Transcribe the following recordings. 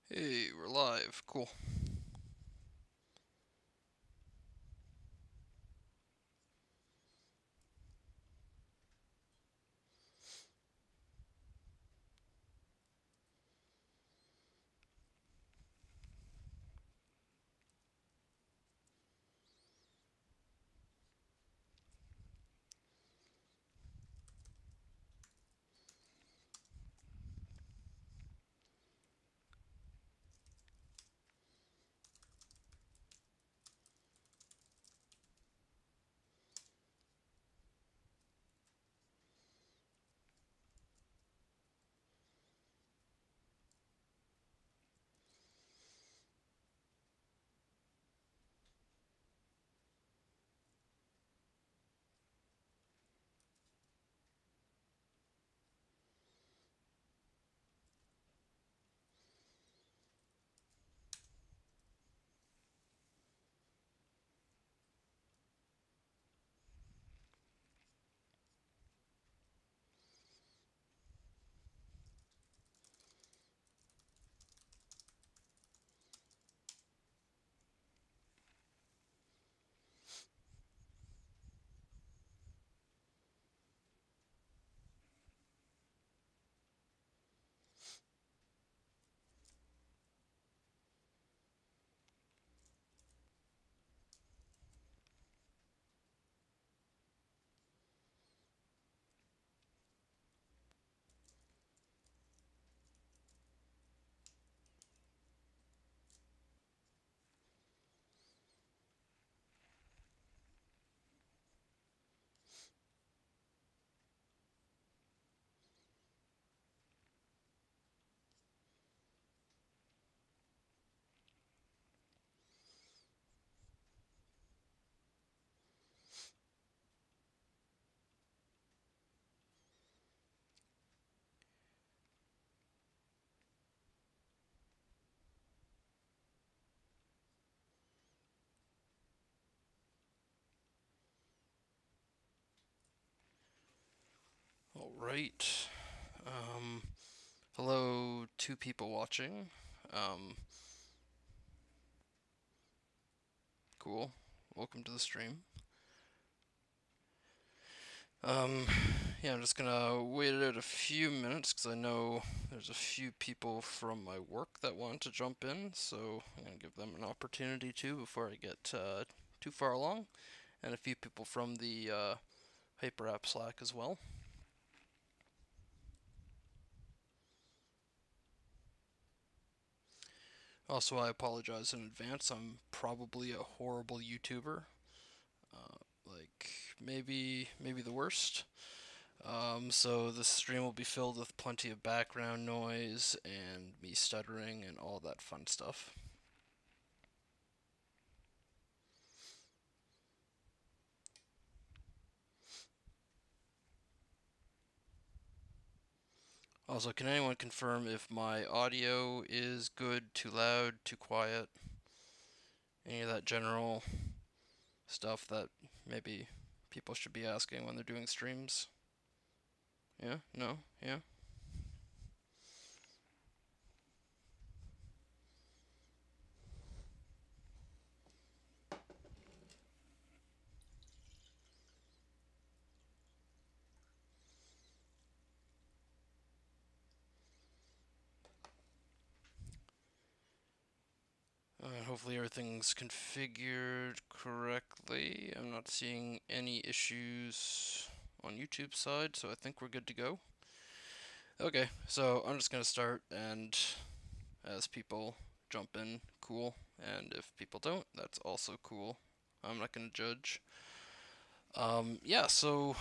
Hey, we're live. Cool. All right. Um, Hello, two people watching. Um, cool. Welcome to the stream. Um, yeah, I'm just gonna wait it out a few minutes because I know there's a few people from my work that want to jump in, so I'm gonna give them an opportunity too before I get too far along, and a few people from the Hyperapp Slack as well. Also, I apologize in advance. I'm probably a horrible YouTuber. Like maybe the worst. So the stream will be filled with plenty of background noise and me stuttering and all that fun stuff. Also, can anyone confirm if my audio is good, too loud, too quiet? Any of that general stuff that maybe people should be asking when they're doing streams? Yeah? No? Yeah? Hopefully everything's configured correctly. I'm not seeing any issues on YouTube side, so I think we're good to go. Okay, so I'm just gonna start, and as people jump in, cool. And if people don't, that's also cool. I'm not gonna judge. Yeah, so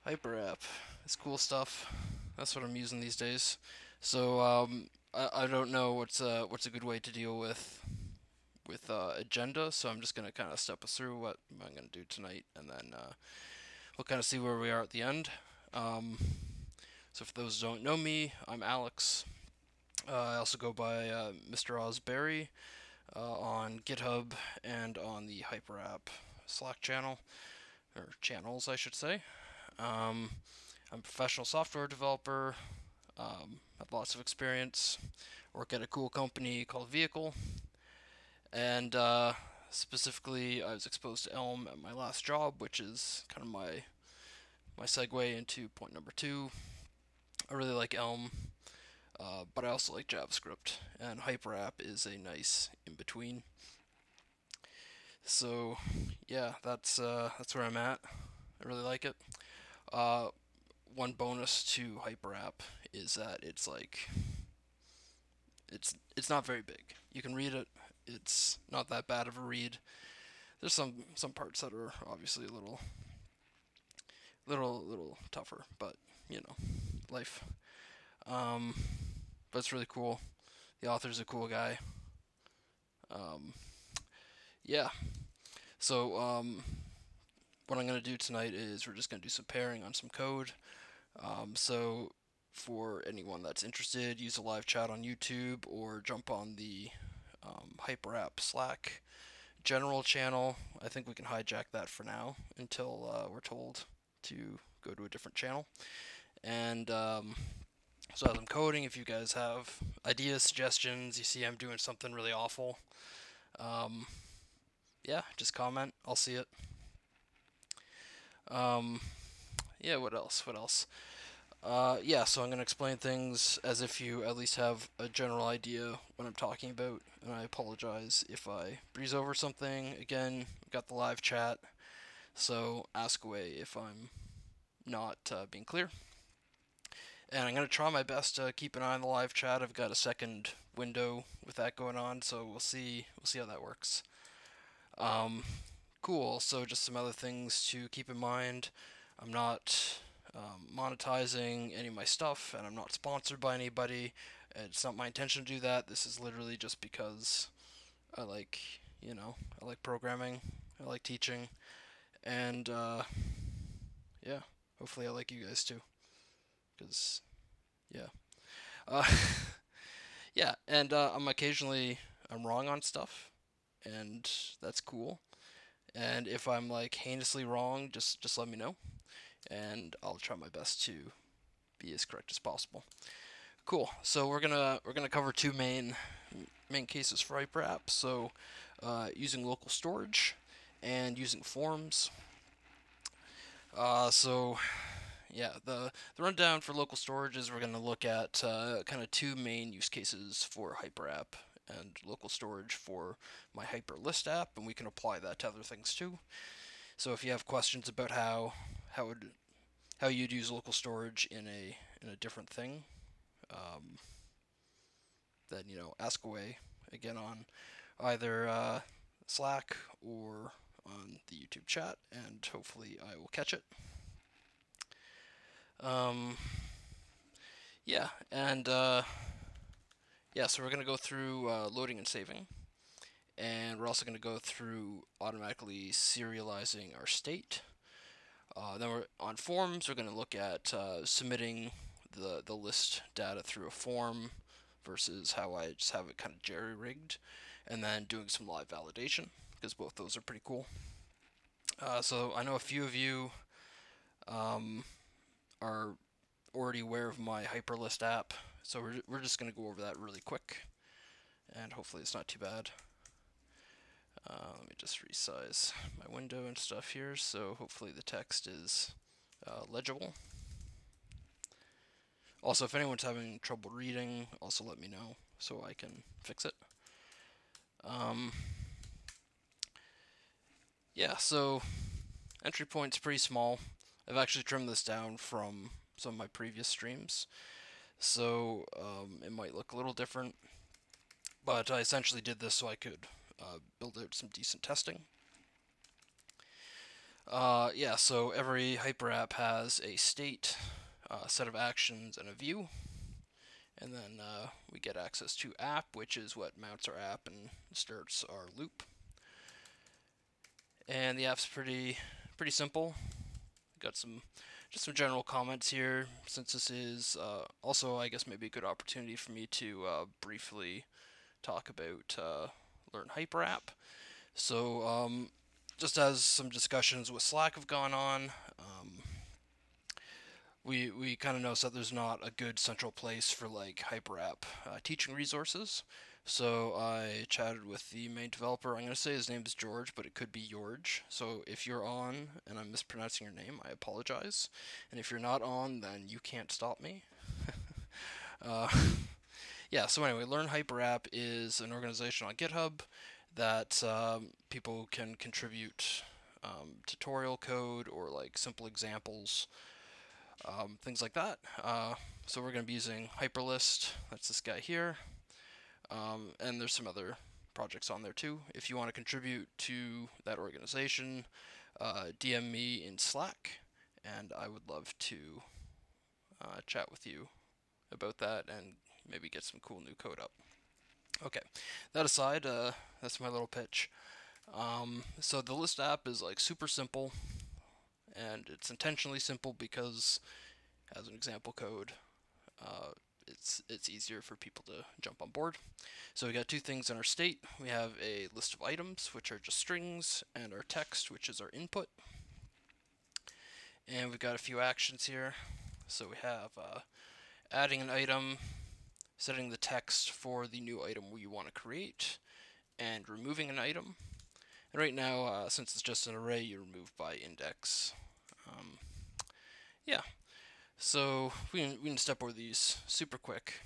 Hyperapp, it's cool stuff. That's what I'm using these days. So I don't know what's a good way to deal with agenda, so I'm just gonna kind of step us through what I'm gonna do tonight, and then we'll kind of see where we are at the end. Um, so for those who don't know me, I'm Alex. I also go by Mr. Osberry on GitHub and on the Hyperapp Slack channel, or channels, I should say. Um, I'm a professional software developer. have lots of experience. Work at a cool company called Vehicle, and specifically, I was exposed to Elm at my last job, which is kind of my segue into point number two. I really like Elm, but I also like JavaScript, and Hyperapp is a nice in between. So, yeah, that's where I'm at. I really like it. Uh, One bonus to Hyperapp is that it's not very big. You can read it. It's not that bad of a read. There's some parts that are obviously a little tougher, but you know, life. Um, but it's really cool. The author's a cool guy. Um, yeah. So what I'm gonna do tonight is we're just gonna do some pairing on some code. So for anyone that's interested, use a live chat on YouTube or jump on the Hyperapp Slack general channel. I think we can hijack that for now until we're told to go to a different channel. And so as I'm coding, if you guys have ideas, suggestions, you see I'm doing something really awful, um, yeah, just comment. I'll see it. Yeah, what else? What else? Yeah, so I'm going to explain things as if you at least have a general idea what I'm talking about, and I apologize if I breeze over something. Again, we've got the live chat, so ask away if I'm not being clear. And I'm going to try my best to keep an eye on the live chat. I've got a second window with that going on, so we'll see how that works. Cool. So just some other things to keep in mind. I'm not monetizing any of my stuff, and I'm not sponsored by anybody. It's not my intention to do that. This is literally just because I like, I like programming, I like teaching, and yeah, hopefully I like you guys too, because yeah, uh, yeah, and I'm wrong on stuff, and that's cool. And if I'm like heinously wrong, just let me know, and I'll try my best to be as correct as possible. Cool. So we're gonna cover two main cases for Hyperapp. So using local storage and using forms. So yeah, the rundown for local storage is we're gonna look at kind of two main use cases for Hyperapp and local storage for my Hyperlist app, and we can apply that to other things too. So if you have questions about how would how you'd use local storage in a different thing, um, then ask away again on either Slack or on the YouTube chat, and hopefully I will catch it. Um, yeah, and yeah, so we're gonna go through loading and saving, and we're also gonna go through automatically serializing our state. Then we're on forms. We're going to look at submitting the list data through a form versus how I just have it kind of jerry-rigged, and then doing some live validation, because both those are pretty cool. So I know a few of you are already aware of my Hyperlist app, so we're just going to go over that really quick, and hopefully it's not too bad. Let me just resize my window and stuff here, so hopefully the text is legible. Also, if anyone's having trouble reading, also let me know so I can fix it. Yeah, so entry point's pretty small. I've actually trimmed this down from some of my previous streams, so it might look a little different, but I essentially did this so I could build out some decent testing. Yeah, so every Hyperapp has a state, a set of actions, and a view. And then we get access to app, which is what mounts our app and starts our loop. And the app's pretty simple. Got just some general comments here, since this is also, I guess, maybe a good opportunity for me to briefly talk about Learn Hyperapp. So just as some discussions with Slack have gone on, we kind of noticed that there's not a good central place for like Hyperapp teaching resources. So I chatted with the main developer. I'm going to say his name is George, but it could be George. So if you're on and I'm mispronouncing your name, I apologize. And if you're not on, then you can't stop me. uh, yeah, so anyway, Learn Hyperapp is an organization on GitHub that people can contribute tutorial code or like simple examples, things like that. So we're going to be using Hyperlist. That's this guy here. And there's some other projects on there too. If you want to contribute to that organization, DM me in Slack, and I would love to chat with you about that and maybe get some cool new code up. Okay, that aside, that's my little pitch. So the list app is like super simple, and it's intentionally simple because as an example code, it's easier for people to jump on board. So we got two things in our state. We have a list of items, which are just strings, and our text, which is our input. And we've got a few actions here. So we have adding an item, setting the text for the new item we want to create, and removing an item. And right now, since it's just an array, you remove by index. Yeah, so we can step over these super quick.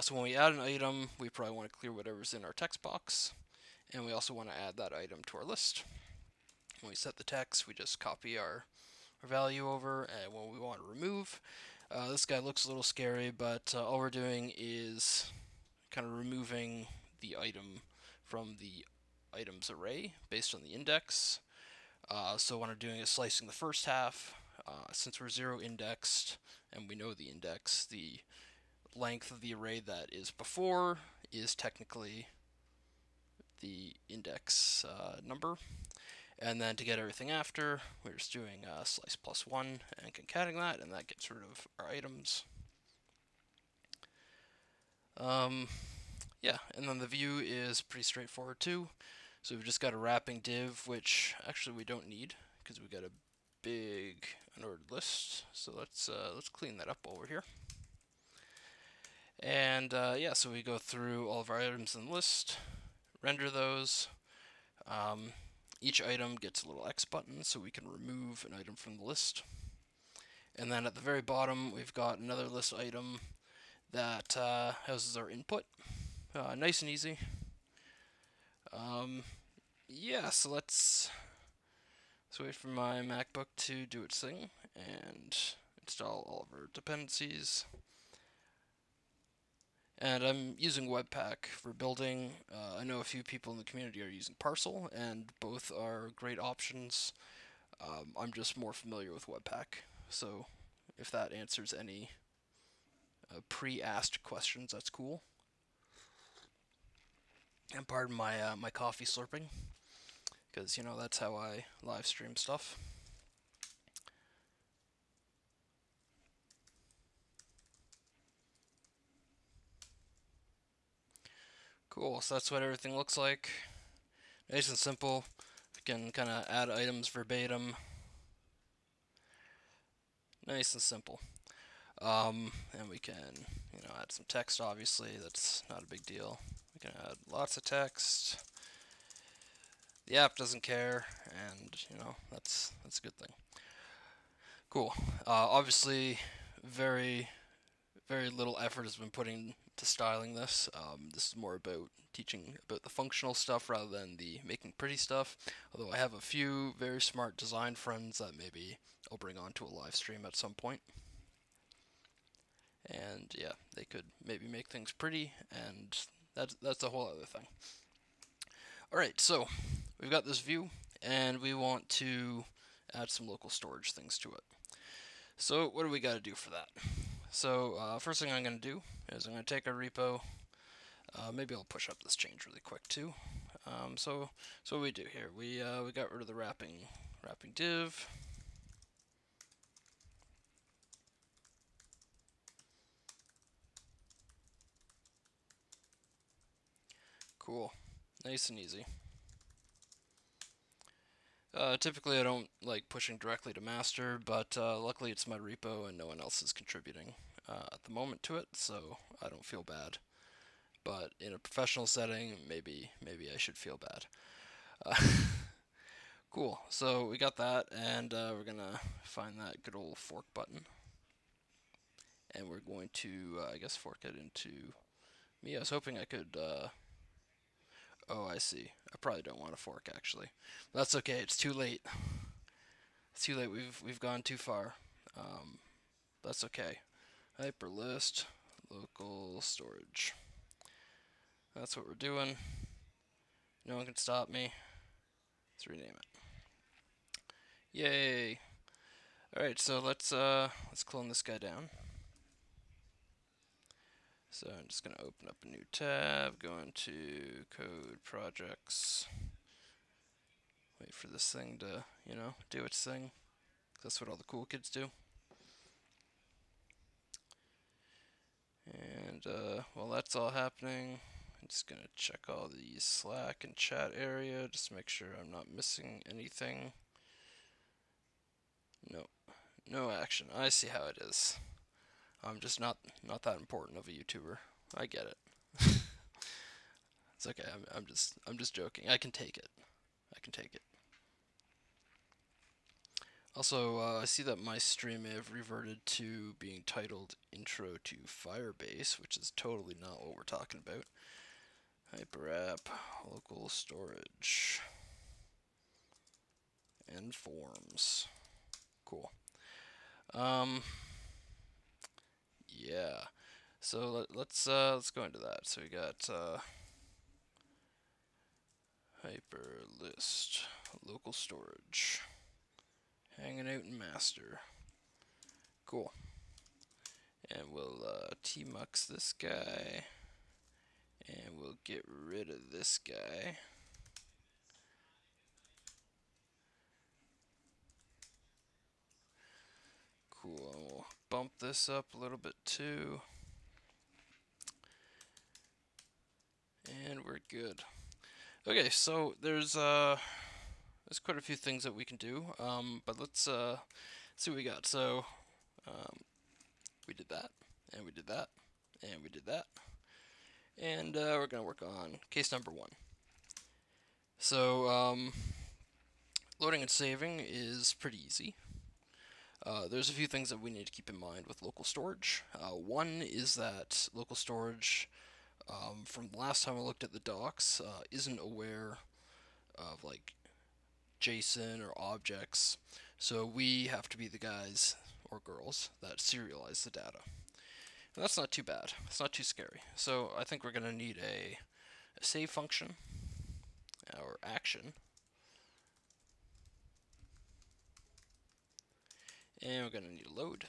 So when we add an item, we probably want to clear whatever's in our text box, and we also want to add that item to our list. When we set the text, we just copy our value over, and when we want to remove, this guy looks a little scary, but all we're doing is kind of removing the item from the items array based on the index. So what I'm doing is slicing the first half. Since we're 0 indexed and we know the index, the length of the array that is before is technically the index number. And then to get everything after, we're just doing slice plus 1 and concatenating that, and that gets rid of our items. Yeah, and then the view is pretty straightforward too. So we've just got a wrapping div, which actually we don't need because we got a big unordered list. So let's clean that up while we're here. And yeah, so we go through all of our items in the list, render those. Each item gets a little X button, so we can remove an item from the list. And then at the very bottom, we've got another list item that houses our input. Nice and easy. Yeah, so let's wait for my MacBook to do its thing and install all of our dependencies. And I'm using Webpack for building. I know a few people in the community are using Parcel, and both are great options. I'm just more familiar with Webpack, so if that answers any pre-asked questions, that's cool. And pardon my my coffee slurping, because you know that's how I live stream stuff. Cool, so that's what everything looks like. Nice and simple. We can kind of add items verbatim. Nice and simple. And we can, add some text, obviously. That's not a big deal. We can add lots of text. The app doesn't care, and, that's a good thing. Cool. Obviously, very, very little effort has been put into styling this. This is more about teaching about the functional stuff rather than the making pretty stuff. Although I have a few very smart design friends that maybe I'll bring onto a live stream at some point. And yeah, they could maybe make things pretty, and that's a whole other thing. Alright, so we've got this view, and we want to add some local storage things to it. So what do we got to do for that? So first thing I'm going to do is I'm going to take our repo. Maybe I'll push up this change really quick too. So what we do here, we got rid of the wrapping div. Cool, nice and easy. Typically, I don't like pushing directly to master, but luckily it's my repo and no one else is contributing at the moment to it, so I don't feel bad. But in a professional setting, maybe I should feel bad. Uh, cool. So we got that, and we're gonna find that good old fork button, and we're going to, I guess, fork it into me. I was hoping I could. Oh, I see. I probably don't want to fork actually. That's okay. It's too late. It's too late. We've gone too far. Um, that's okay. Hyperlist local storage. That's what we're doing. No one can stop me. Let's rename it. Yay! All right, so let's clone this guy down. So I'm just gonna open up a new tab, go into code projects. Wait for this thing to, do its thing. That's what all the cool kids do. And while that's all happening, I'm just gonna check all the Slack and chat area, just to make sure I'm not missing anything. No, no action. I see how it is. I'm just not that important of a YouTuber. I get it. It's okay. I'm just joking. I can take it. I can take it. Also, I see that my stream may have reverted to being titled Intro to Firebase, which is totally not what we're talking about. Hyperapp, local storage, and forms. Cool. Yeah. So let's go into that. So we got hyperlist local storage, hanging out in master. Cool. And we'll tmux this guy, and we'll get rid of this guy. Cool. And we'll bump this up a little bit too. And we're good. Okay, so there's quite a few things that we can do, but let's see what we got. So we did that, and we did that, and we did that, and we're gonna work on case number 1. So loading and saving is pretty easy. There's a few things that we need to keep in mind with local storage. One is that local storage, from the last time I looked at the docs, isn't aware of like JSON or objects, so we have to be the guys or girls that serialize the data. And that's not too bad. It's not too scary. So I think we're going to need a save function or action. And we're going to need a load.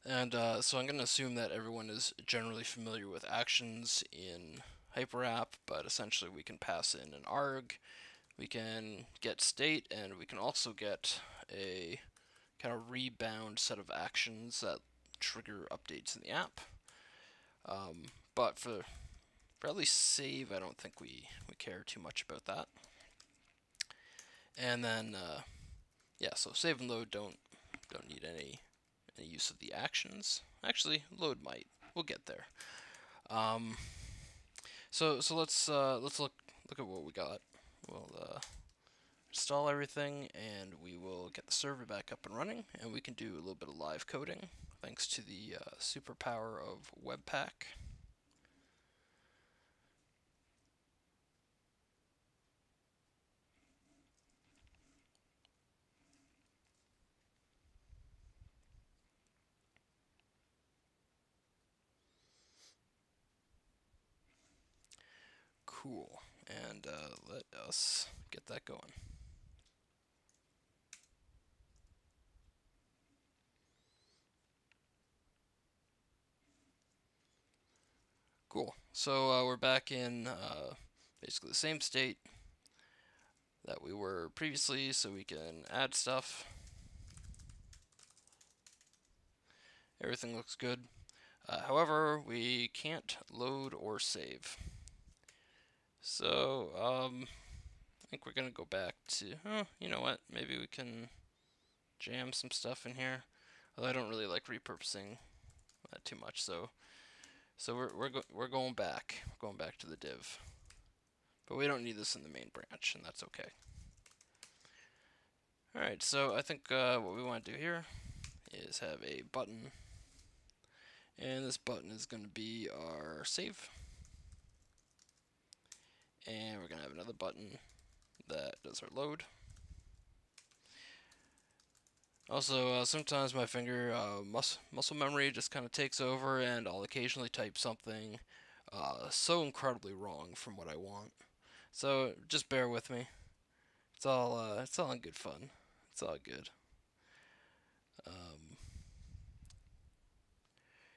And so I'm going to assume that everyone is generally familiar with actions in Hyperapp, but essentially we can pass in an arg, we can get state, and we can also get a kind of rebound set of actions that trigger updates in the app. But for at least save, I don't think we care too much about that. And then, yeah, so save and load don't need any use of the actions. Actually, load might. We'll get there. So let's look at what we got. We'll install everything, and we will get the server back up and running, and we can do a little bit of live coding thanks to the superpower of Webpack. Cool, and let us get that going. Cool, so we're back in basically the same state that we were previously, so we can add stuff. Everything looks good. However, we can't load or save. So, I think we're gonna go back to, you know what, maybe we can jam some stuff in here. Although I don't really like repurposing that too much, so we're going back. We're going back to the div. But we don't need this in the main branch, and that's okay. Alright, so I think what we want to do here is have a button, and this button is going to be our save. And we're going to have another button that does our load. Also, sometimes my finger muscle memory just kind of takes over, and I'll occasionally type something so incredibly wrong from what I want. So just bear with me. It's all in good fun. It's all good.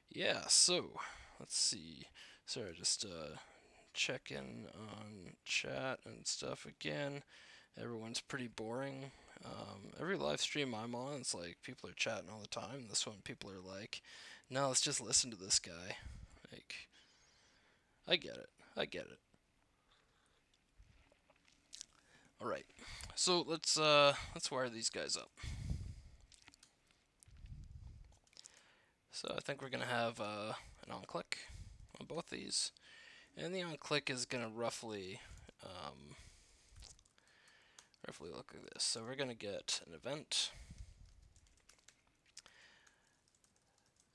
Yeah. So let's see. Sorry, just check in on chat and stuff again. Everyone's pretty boring. Every live stream I'm on, it's like people are chatting all the time. This one, people are like, "No, let's just listen to this guy." Like, I get it. I get it. All right. So let's wire these guys up. So I think we're gonna have an on click on both these, and the on click is gonna roughly look like this. So we're gonna get an event,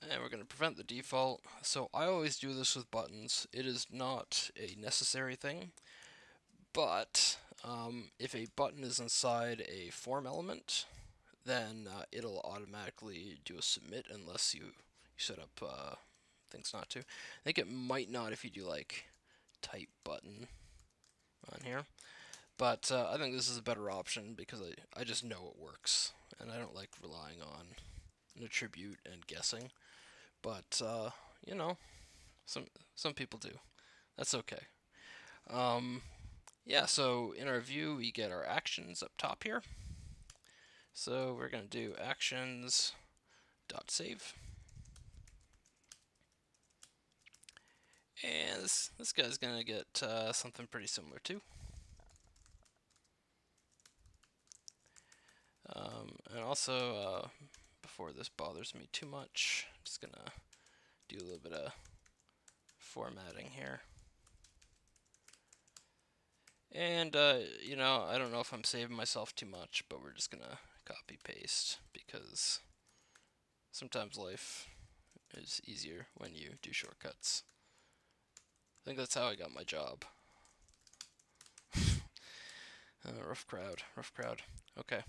and we're gonna prevent the default. So I always do this with buttons. It is not a necessary thing, but if a button is inside a form element, then it'll automatically do a submit unless you set up things not to. I think it might not if you do like type button on here, but I think this is a better option because I just know it works, and I don't like relying on an attribute and guessing. But you know, some people do. That's okay. Yeah. So in our view, we get our actions up top here. So we're gonna do actions dot save. And this guy's gonna get something pretty similar too. And also, before this bothers me too much, I'm just gonna do a little bit of formatting here. And, you know, I don't know if I'm saving myself too much, but we're just gonna copy paste because sometimes life is easier when you do shortcuts. I think that's how I got my job. Rough crowd, rough crowd. Okay.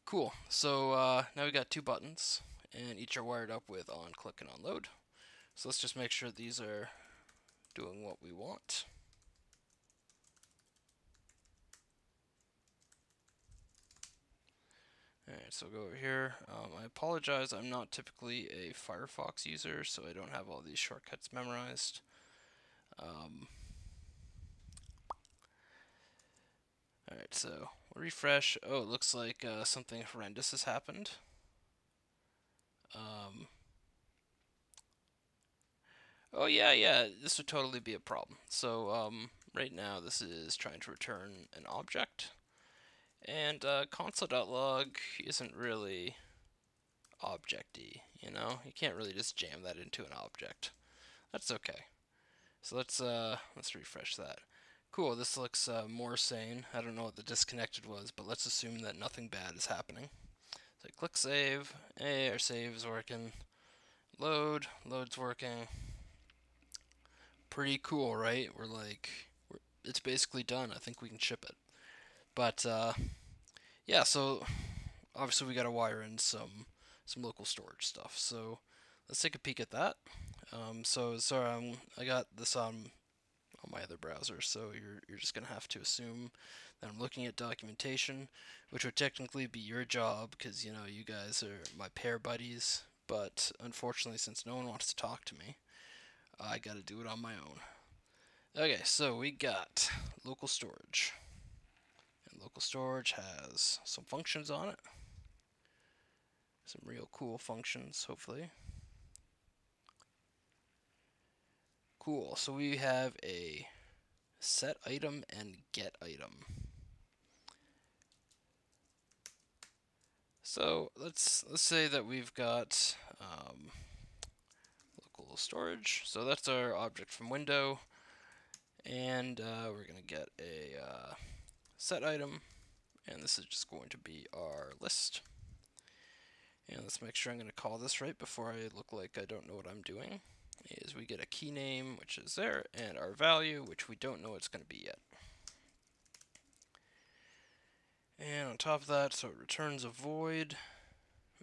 Cool. So now we got two buttons, and each are wired up with on click and on load. So let's just make sure these are doing what we want. Alright, so go over here. I apologize, I'm not typically a Firefox user, so I don't have all these shortcuts memorized. Alright, so refresh. Oh, it looks like something horrendous has happened. Oh yeah, this would totally be a problem. So right now this is trying to return an object, and console.log isn't really objecty, you know? You can't really just jam that into an object. That's okay. So let's refresh that. Cool, this looks more sane. I don't know what the disconnected was, but let's assume that nothing bad is happening. So click save. Hey, our save's working. Load's working. Pretty cool, right? It's basically done. I think we can ship it. But yeah, so obviously we got to wire in some local storage stuff. So let's take a peek at that. So sorry, I got this on my other browser, so you're just gonna have to assume that I'm looking at documentation, which would technically be your job because you know you guys are my pair buddies. But unfortunately, since no one wants to talk to me, I got to do it on my own. Okay, so we got local storage, and local storage has some functions on it. Some real cool functions, hopefully. Cool. So we have a set item and get item. So let's say that we've got local storage. So that's our object from window, and we're gonna get a set item, and this is just going to be our list. And let's make sure I'm going to call this right before I look like I don't know what I'm doing. Is we get a key name, which is there, and our value, which we don't know what it's going to be yet. And on top of that, so it returns a void.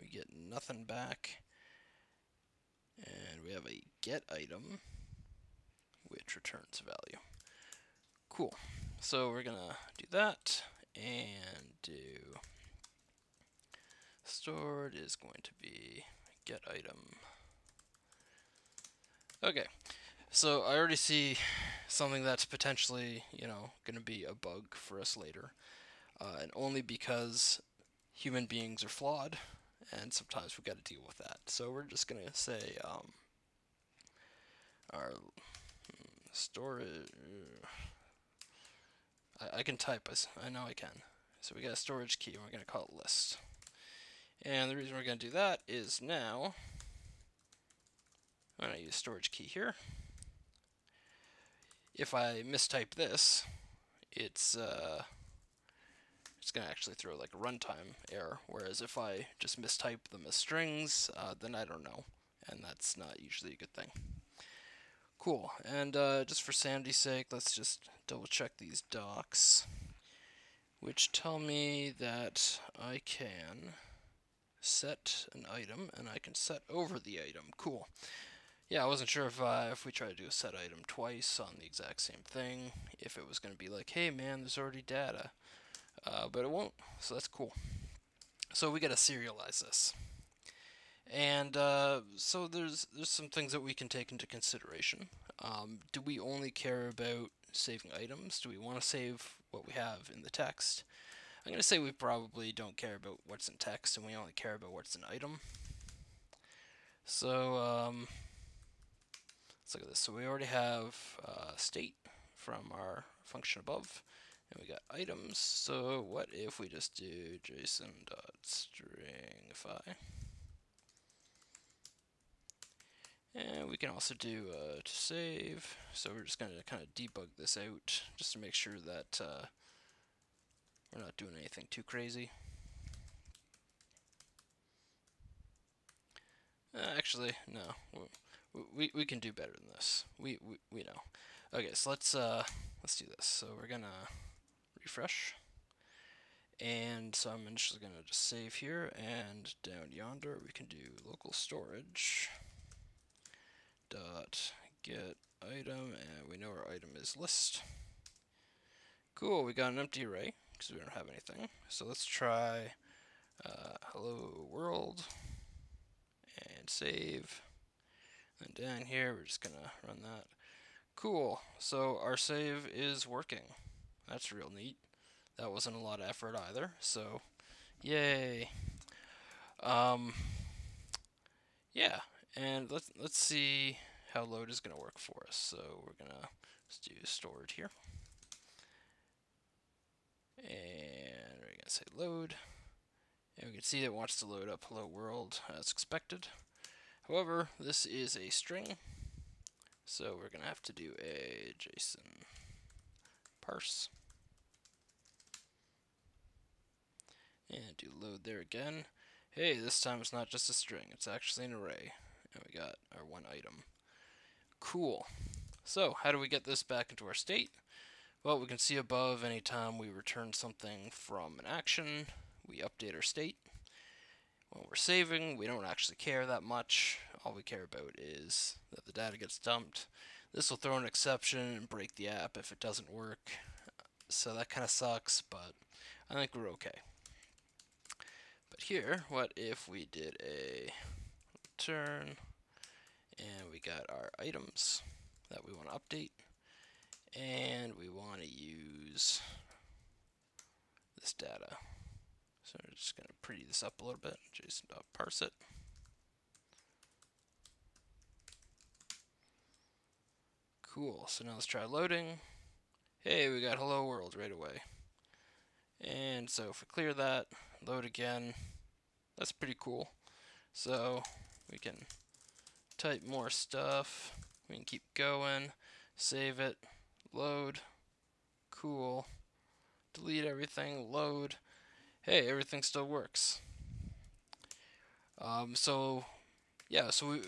We get nothing back. And we have a get item, which returns value. Cool. So we're going to do that and do stored is going to be get item. Okay, so I already see something that's potentially, going to be a bug for us later, and only because human beings are flawed, and sometimes we've got to deal with that. So we're just going to say our storage. I can type. I know I can. So we got a storage key, and we're going to call it list. And the reason we're going to do that is now I'm going to use storage key here. If I mistype this, it's going to actually throw like a runtime error, whereas if I just mistype them as strings, then I don't know, and that's not usually a good thing. Cool, and just for sanity's sake, let's just double check these docs, which tell me that I can set an item, and I can set over the item. Cool. Yeah, I wasn't sure if we try to do a set item twice on the exact same thing, if it was going to be like, hey man, there's already data. But it won't, so that's cool. So we got to serialize this. And so there's some things that we can take into consideration. Do we only care about saving items? Do we want to save what we have in the text? I'm going to say we probably don't care about what's in text, and we only care about what's in item. So let's look at this. So we already have state from our function above, and we got items. So what if we just do json.stringify? And we can also do to save. So we're just going to kind of debug this out just to make sure that we're not doing anything too crazy. Actually, no. We can do better than this. We know. Okay, so let's do this. So we're gonna refresh, and so I'm just gonna just save here, and down yonder we can do local storage dot get item, and we know our item is list. Cool, we got an empty array because we don't have anything. So let's try hello world and save. And down here we're just gonna run that. Cool, so our save is working. That's real neat. That wasn't a lot of effort either, so yay. Yeah, and let's see how load is gonna work for us. So we're gonna just do stored here, and we're gonna say load, and we can see it wants to load up hello world as expected. However, this is a string, so we're gonna have to do a JSON parse and do load there again. Hey, this time it's not just a string, it's actually an array, and we got our one item. Cool. So how do we get this back into our state? Well, we can see above, anytime we return something from an action, we update our state. When we're saving, we don't actually care that much. All we care about is that the data gets dumped. This will throw an exception and break the app if it doesn't work. So that kind of sucks, but I think we're okay. But here, what if we did a return, and we got our items that we want to update, and we want to use this data. So we're just going to pretty this up a little bit, JSON.parse it. Cool, so now let's try loading. Hey, we got hello world right away. And so if we clear that, load again, that's pretty cool. So we can type more stuff, we can keep going, save it, load, cool, delete everything, load. Hey, everything still works. So yeah, so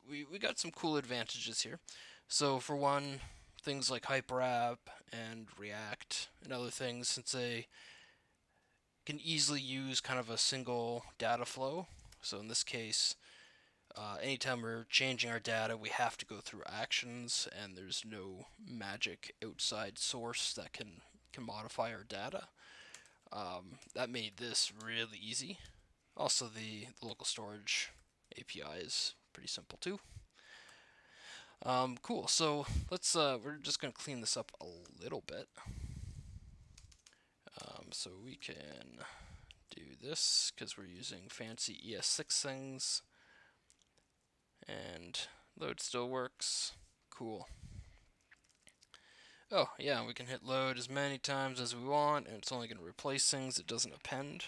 we got some cool advantages here. So for one, things like Hyperapp and React and other things, since they can easily use kind of a single data flow. So in this case, anytime we're changing our data, we have to go through actions, and there's no magic outside source that can modify our data. That made this really easy. Also, the local storage API is pretty simple too. Cool. So we're just gonna clean this up a little bit. So we can do this because we're using fancy ES6 things, and load still works. Cool. Oh yeah, we can hit load as many times as we want, and it's only going to replace things, it doesn't append.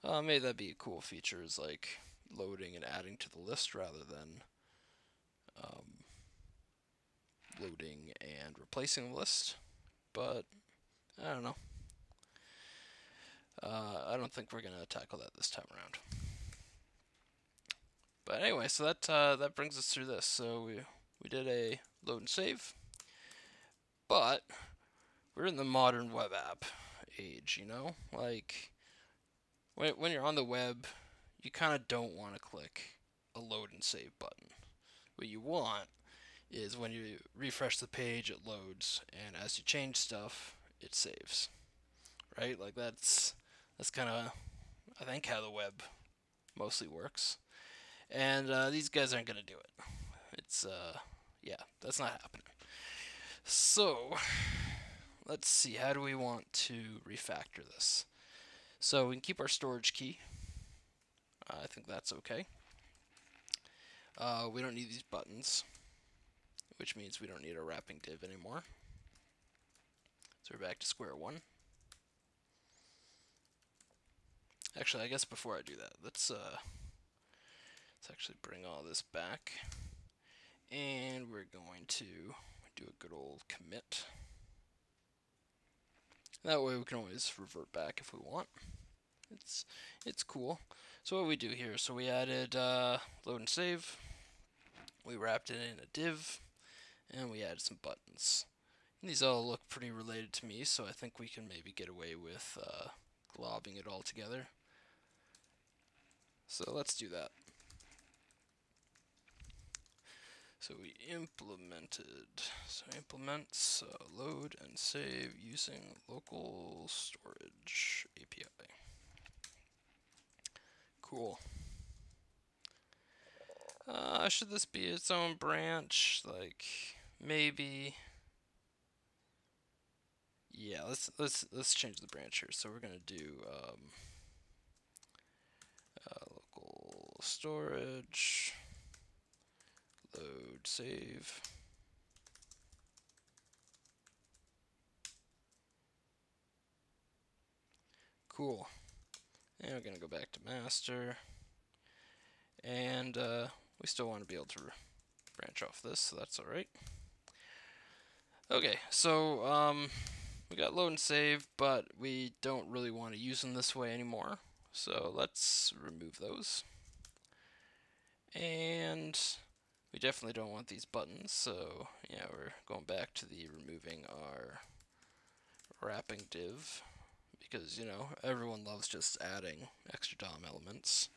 Maybe that'd be a cool feature, is like loading and adding to the list rather than loading and replacing the list. But I don't know. I don't think we're going to tackle that this time around. But anyway, so that brings us through this. So we did a load and save, but we're in the modern web app age, you know? Like, when you're on the web, you kind of don't want to click a load and save button. What you want is when you refresh the page, it loads, and as you change stuff, it saves. Right? Like that's kind of, I think, how the web mostly works. And these guys aren't going to do it. It's, yeah, that's not happening. So, let's see, how do we want to refactor this? So we can keep our storage key. I think that's okay. We don't need these buttons, which means we don't need a wrapping div anymore. So we're back to square one. Actually, I guess before I do that, let's actually bring all this back, and we're going to do a good old commit. That way we can always revert back if we want. It's cool. So what we do here, so we added load and save, we wrapped it in a div, and we added some buttons. And these all look pretty related to me, so I think we can maybe get away with globbing it all together. So let's do that. So we implemented, so implements load and save using local storage API. Cool. Should this be its own branch? Like, maybe. Yeah, let's change the branch here. So we're gonna do local storage load save. Cool. And we're gonna go back to master, and we still want to be able to branch off this, so that's all right. Okay, so we got load and save, but we don't really want to use them this way anymore. So let's remove those. And we definitely don't want these buttons, so yeah, we're going back to the removing our wrapping div, because, you know, everyone loves just adding extra DOM elements.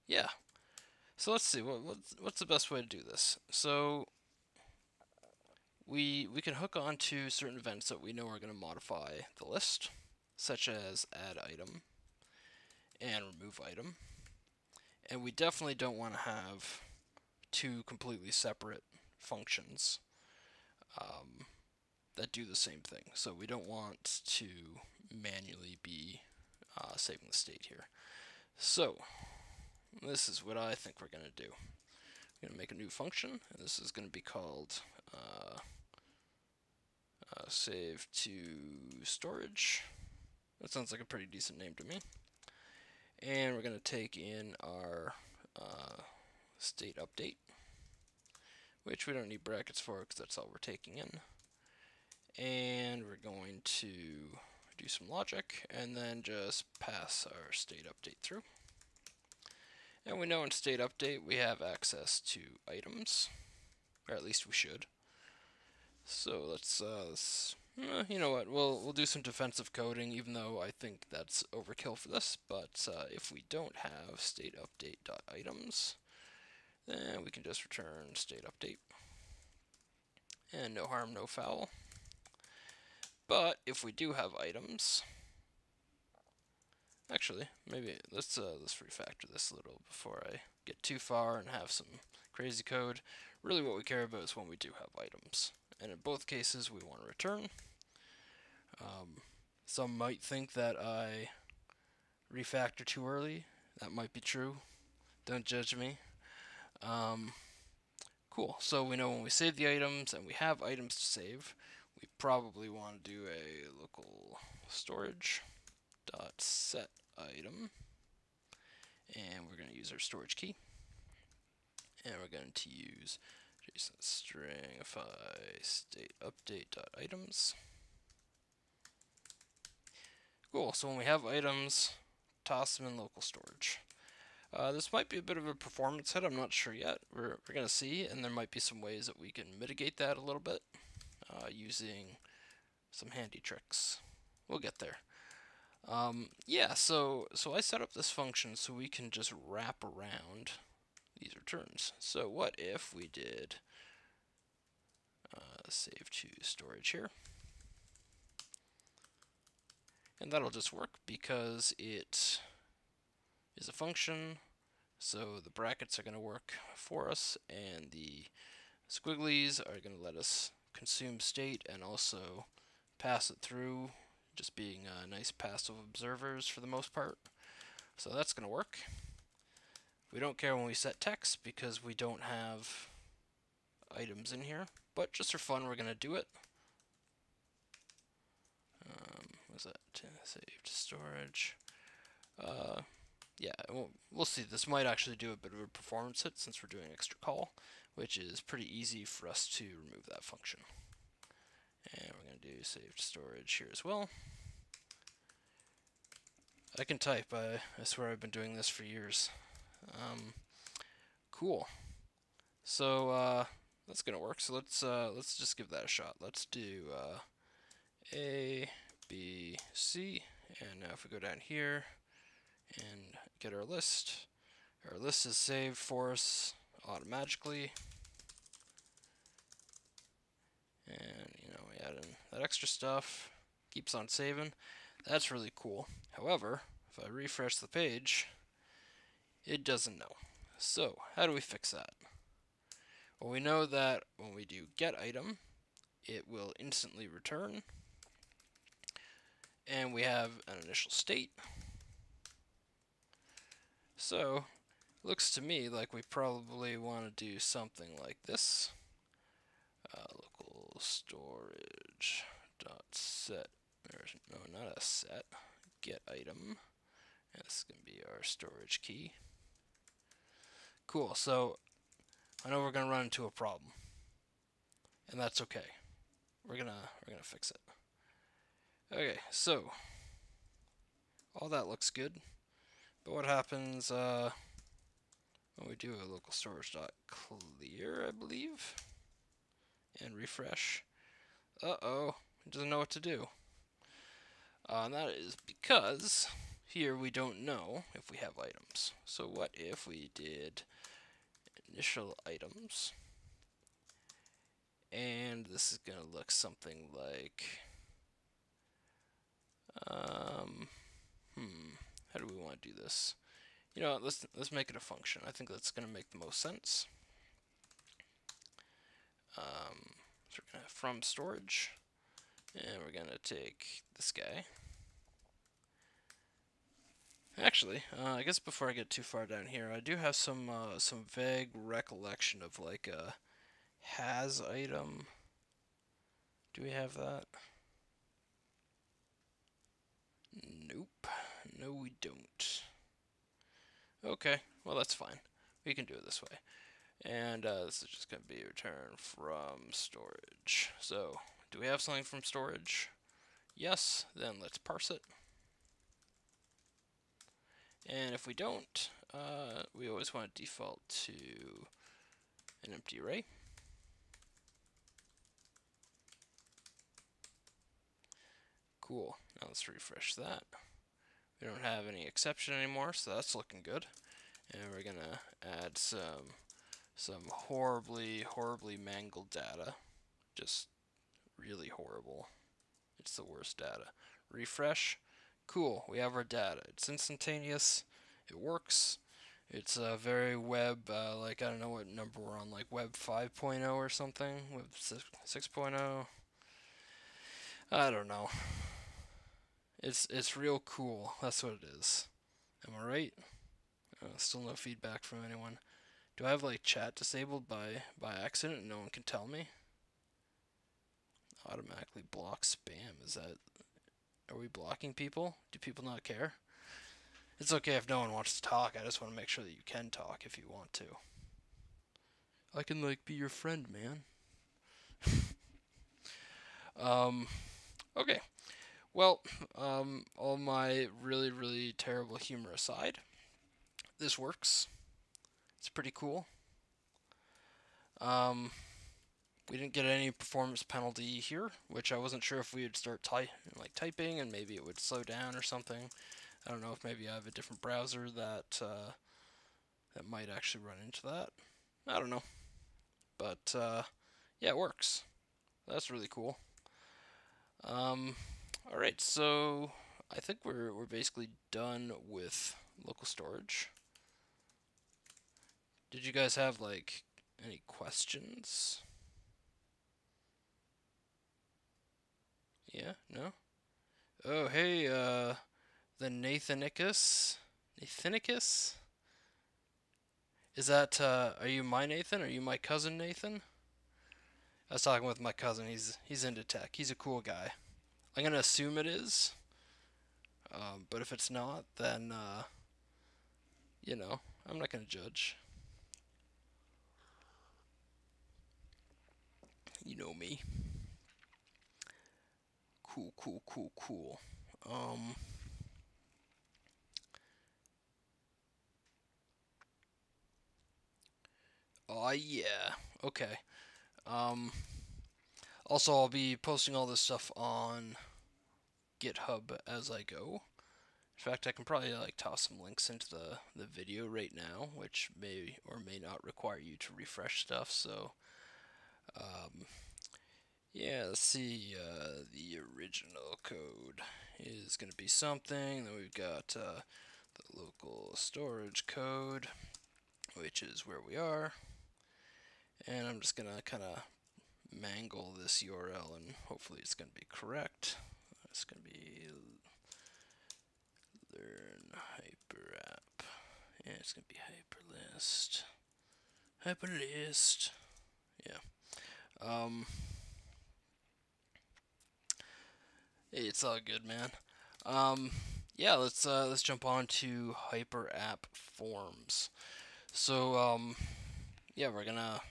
Yeah. So let's see, what's the best way to do this? So we can hook on to certain events that we know are going to modify the list, such as add item and remove item. And we definitely don't want to have two completely separate functions that do the same thing. So we don't want to manually be saving the state here. So this is what I think we're going to do. going to make a new function, and this is going to be called save to storage. That sounds like a pretty decent name to me. And we're going to take in our state update, which we don't need brackets for because that's all we're taking in. And we're going to do some logic and then just pass our state update through. And we know in state update we have access to items, or at least we should. So let's you know what, we'll do some defensive coding, even though I think that's overkill for this. But if we don't have state update.items, then we can just return state update, and no harm, no foul. But if we do have items, actually, maybe let's refactor this a little before I get too far and have some crazy code. Really, what we care about is when we do have items, and in both cases, we want to return. Some might think that I refactor too early. That might be true. Don't judge me. Cool. So we know when we save the items and we have items to save, we probably want to do a local storage dot set item, and we're going to use our storage key, and we're going to use JSON stringify state update dot items. Cool. So when we have items, toss them in local storage. This might be a bit of a performance hit. I'm not sure yet. We're going to see, and there might be some ways that we can mitigate that a little bit using some handy tricks. We'll get there. Yeah, so I set up this function so we can just wrap around these returns. So what if we did save to storage here? And that'll just work because it is a function, so the brackets are going to work for us, and the squigglies are going to let us consume state and also pass it through, just being nice passive observers for the most part. So that's going to work. We don't care when we set text because we don't have items in here, but just for fun we're going to do it. Was that save to storage? Yeah, we'll see. This might actually do a bit of a performance hit since we're doing extra call, which is pretty easy for us to remove that function. And we're going to do save to storage here as well. I can type. I swear I've been doing this for years. Cool. So that's going to work. So let's just give that a shot. Let's do A, B, C, and now if we go down here and get our list is saved for us automatically, and you know, we add in that extra stuff, keeps on saving. That's really cool. However, if I refresh the page, it doesn't know. So how do we fix that? Well, we know that when we do get item, it will instantly return, and we have an initial state. So it looks to me like we probably want to do something like this. Local storage dot set, no, not a set, get item, and this is going to be our storage key. Cool. So I know we're going to run into a problem, and that's okay. We're gonna fix it. Okay, so all that looks good, but what happens when we do a local storage dot clear, I believe, and refresh? Uh-oh, it doesn't know what to do. And that is because here we don't know if we have items. So what if we did initial items, and this is going to look something like how do we want to do this? You know, let's make it a function. I think that's going to make the most sense. So we're going to from storage, and we're going to take this guy, Actually, I guess before I get too far down here, I do have some vague recollection of like a has item. Do we have that? Nope. No, we don't. Okay, well that's fine. We can do it this way. And this is just going to be a return from storage. So, do we have something from storage? Yes, then let's parse it. And if we don't, we always want to default to an empty array. Cool. Now let's refresh that. We don't have any exception anymore, so that's looking good. And we're gonna add some horribly mangled data. Just really horrible. It's the worst data. Refresh. Cool. We have our data. It's instantaneous. It works. It's a very web, like I don't know what number we're on, like web 5.0 or something, web 6.0. I don't know. It's real cool. That's what it is. Am I right? Still no feedback from anyone. Do I have like chat disabled by accident and no one can tell me? Automatically block spam. Is that? Are we blocking people? Do people not care? It's okay if no one wants to talk. I just want to make sure that you can talk if you want to. I can like be your friend, man. Okay. Well, all my really terrible humor aside, this works. It's pretty cool. We didn't get any performance penalty here, which I wasn't sure if we would start typing and maybe it would slow down or something. I don't know if maybe I have a different browser that that might actually run into that. I don't know, but yeah, it works. That's really cool. All right, so I think we're basically done with local storage. Did you guys have like any questions? Yeah, no? Oh, hey, the Nathanicus? Is that, are you my Nathan? Are you my cousin Nathan? I was talking with my cousin. He's into tech. He's a cool guy. I'm gonna assume it is. But if it's not, then, you know, I'm not gonna judge. You know me. Cool. Um, oh yeah. Okay. Um, also, I'll be posting all this stuff on GitHub as I go. In fact, I can probably like toss some links into the video right now, which may or may not require you to refresh stuff. So, um, yeah, let's see. The original code is going to be something. Then we've got the local storage code, which is where we are. And I'm just going to kind of mangle this URL, and hopefully it's going to be correct. It's going to be learn Hyperapp. Yeah, it's going to be hyperlist. Yeah. It's all good, man. Yeah, let's jump on to Hyperapp forms. So, yeah, we're gonna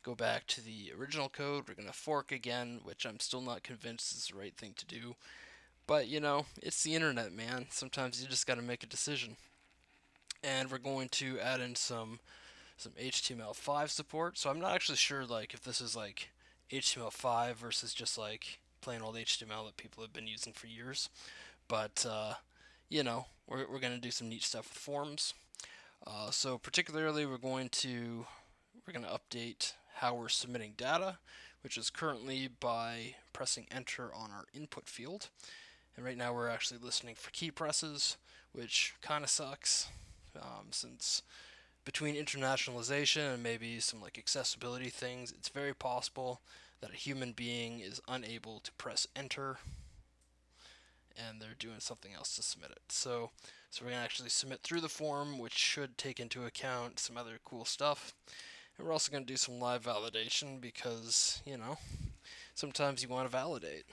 go back to the original code. We're gonna fork again, which I'm still not convinced is the right thing to do. But you know, it's the internet, man. Sometimes you just gotta make a decision. And we're going to add in some HTML5 support. So I'm not actually sure like if this is like HTML5 versus just like plain old HTML that people have been using for years. But you know, we're going to do some neat stuff with forms. So particularly we're going to update how we're submitting data, which is currently by pressing enter on our input field. And right now we're actually listening for key presses, which kind of sucks since between internationalization and maybe some like accessibility things, it's very possible that a human being is unable to press enter and they're doing something else to submit it. So we're going to actually submit through the form, which should take into account some other cool stuff. And we're also going to do some live validation because, you know, sometimes you want to validate.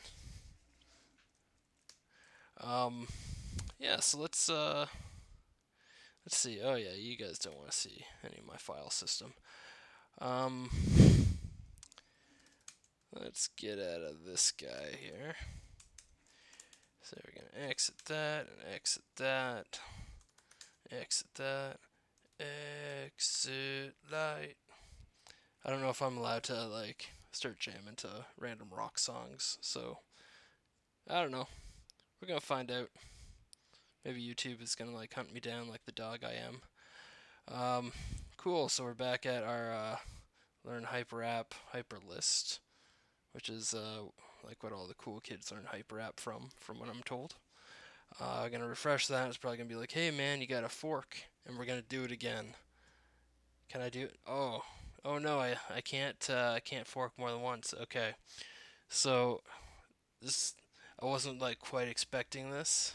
Yeah, so let's see. Oh yeah, you guys don't want to see any of my file system. Let's get out of this guy here. So we're gonna exit that and exit that. Exit that. Exit light. I don't know if I'm allowed to like start jamming to random rock songs, so I don't know. We're gonna find out. Maybe YouTube is gonna like hunt me down like the dog I am. Cool. So we're back at our learn Hyperapp hyperlist, which is like what all the cool kids learn Hyperapp from what I'm told. I'm gonna refresh that. It's probably gonna be like, hey man, you got a fork, and we're gonna do it again. Can I do it? Oh no, I can't fork more than once. Okay, so this I wasn't like quite expecting this,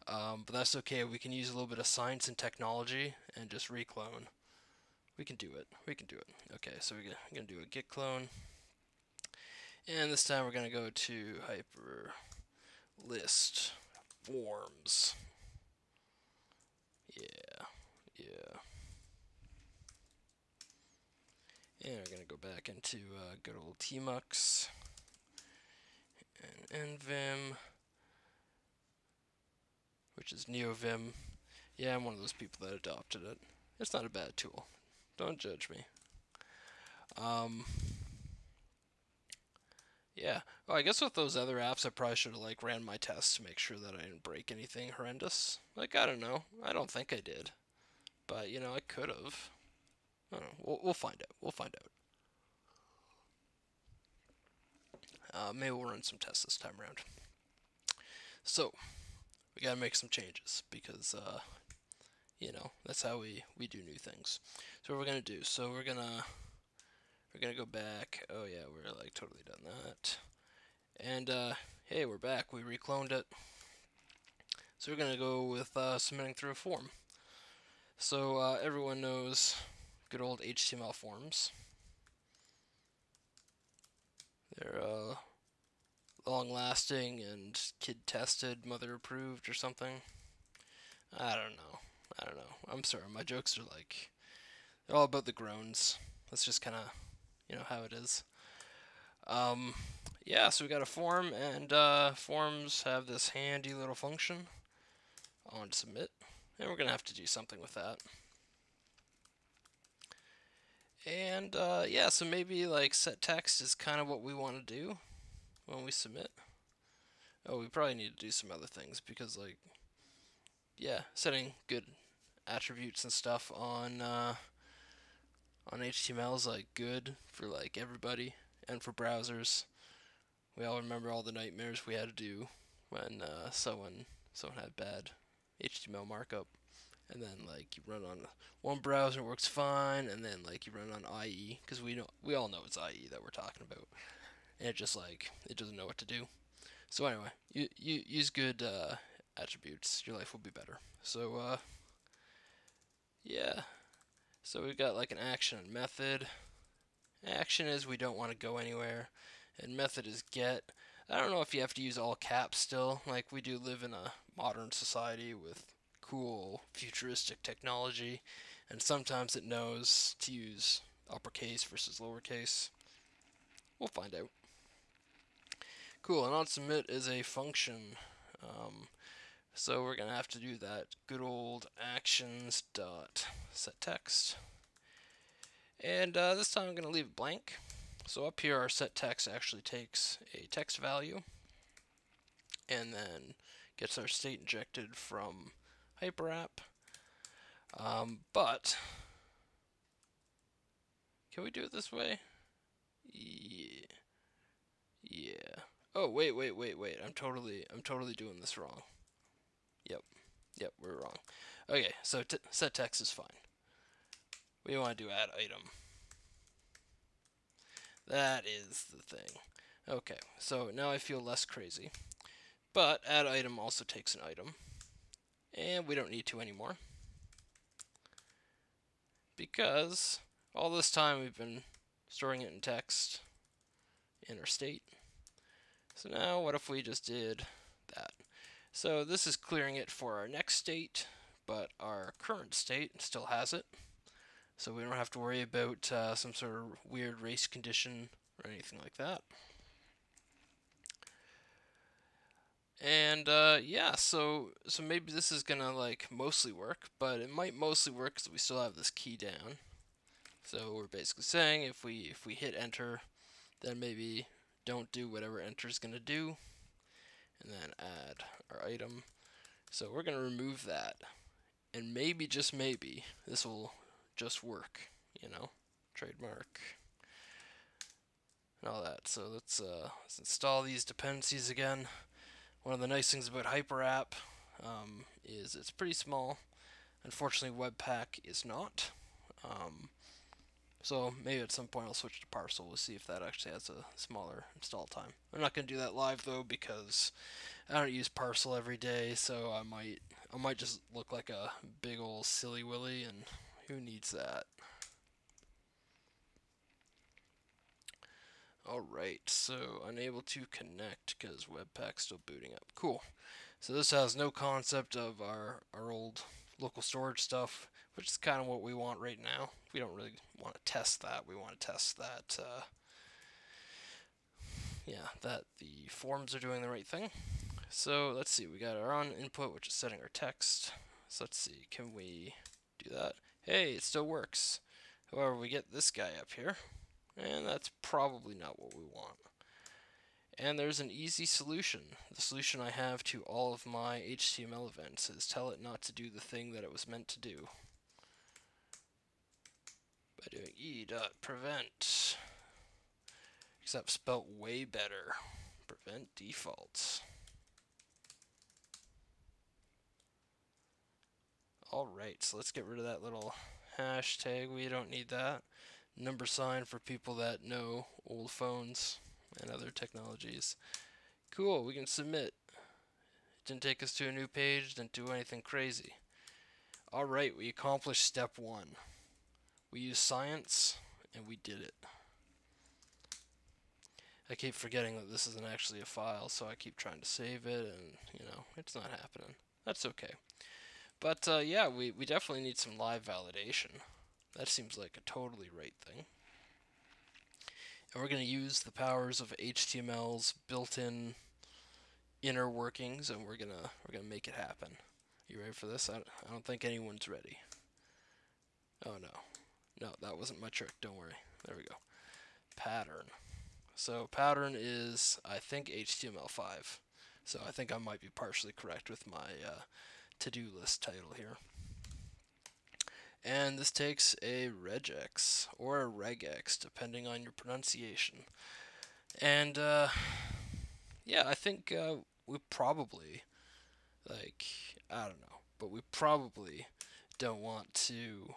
but that's okay. We can use a little bit of science and technology and just reclone. We can do it. We can do it. Okay, so we're gonna do a git clone, and this time we're gonna go to hyper list forms. Yeah. And we're going to go back into good old tmux and nvim, which is neovim. Yeah, I'm one of those people that adopted it. It's not a bad tool. Don't judge me. Yeah. Oh, I guess with those other apps, I probably should have like ran my tests to make sure that I didn't break anything horrendous. Like, I don't know. I don't think I did. But, you know, I could have. I don't know. We'll find out. We'll find out. Maybe we'll run some tests this time around. So, we gotta make some changes because, you know, that's how we do new things. So what we're gonna do? So we're gonna go back. Oh yeah, we're like totally done that. And hey, we're back. We recloned it. So we're gonna go with submitting through a form. So everyone knows good old HTML forms. They're long-lasting and kid-tested, mother-approved, or something. I don't know. I'm sorry, my jokes are like they're all about the groans. That's just kind of how it is. Yeah, so we got a form, and forms have this handy little function on submit, and we're gonna have to do something with that. And yeah, so maybe like set text is kind of what we want to do when we submit. Oh, we probably need to do some other things because like yeah, setting good attributes and stuff on HTML is like good for like everybody and for browsers. We all remember all the nightmares we had to do when someone had bad HTML markup, and then like you run on one browser, it works fine, and then like you run on IE because we all know it's IE that we're talking about, and it just like it doesn't know what to do. So anyway, you use good attributes, your life will be better. So yeah, so we've got like an action and method. Action is we don't want to go anywhere, and method is get. I don't know if you have to use all caps still. Like, we do live in a modern society with cool futuristic technology, and sometimes it knows to use uppercase versus lowercase. We'll find out. Cool, and on submit is a function. So we're gonna have to do that good old actions dot set text. And this time I'm going to leave it blank. So up here our set text actually takes a text value and then gets our state injected from Hyperapp. But can we do it this way? Yeah. Oh, wait. I'm totally doing this wrong. Yep, we're wrong. Okay, so set text is fine. We want to do add item. That is the thing. Okay, so now I feel less crazy But add item also takes an item, and we don't need to anymore because all this time we've been storing it in text in our state. So now what if we just did that? So this is clearing it for our next state, but our current state still has it. So we don't have to worry about some sort of weird race condition or anything like that. And yeah, so maybe this is gonna like mostly work, but it might mostly work because we still have this key down. So we're basically saying if we hit enter, then maybe don't do whatever enter is gonna do, and then add our item. So we're gonna remove that, and maybe just maybe this will just work, you know, trademark and all that. So let's install these dependencies again. One of the nice things about Hyperapp is it's pretty small. Unfortunately, Webpack is not. So maybe at some point I'll switch to Parcel. We'll see if that actually has a smaller install time. I'm not going to do that live though because I don't use Parcel every day, so I might just look like a big old silly willy, and who needs that? Alright, so unable to connect because Webpack's still booting up. Cool. So this has no concept of our old local storage stuff, which is kind of what we want right now. We don't really want to test that. We want to test that, yeah, that the forms are doing the right thing. So let's see, we got our on input, which is setting our text. So let's see, can we do that? Hey, it still works. However, we get this guy up here, and that's probably not what we want. And there's an easy solution. The solution I have to all of my HTML events is tell it not to do the thing that it was meant to do by doing e.prevent, except spelt way better. Prevent defaults. Alright, so let's get rid of that little hashtag. We don't need that. Number sign for people that know old phones and other technologies. Cool, we can submit. It didn't take us to a new page, didn't do anything crazy. Alright, we accomplished step 1. We used science, and we did it. I keep forgetting that this isn't actually a file, so I keep trying to save it, and, you know, it's not happening. That's okay. But, yeah, we definitely need some live validation. That seems like a totally right thing. And we're going to use the powers of HTML's built-in inner workings, and we're gonna make it happen. You ready for this? I don't think anyone's ready. Oh no, that wasn't my trick. Don't worry. There we go. Pattern. So pattern is, I think, HTML5. So I think I might be partially correct with my to-do list title here. And this takes a regex or a regex, depending on your pronunciation. And yeah, I think we probably, like, I don't know, but we probably don't want to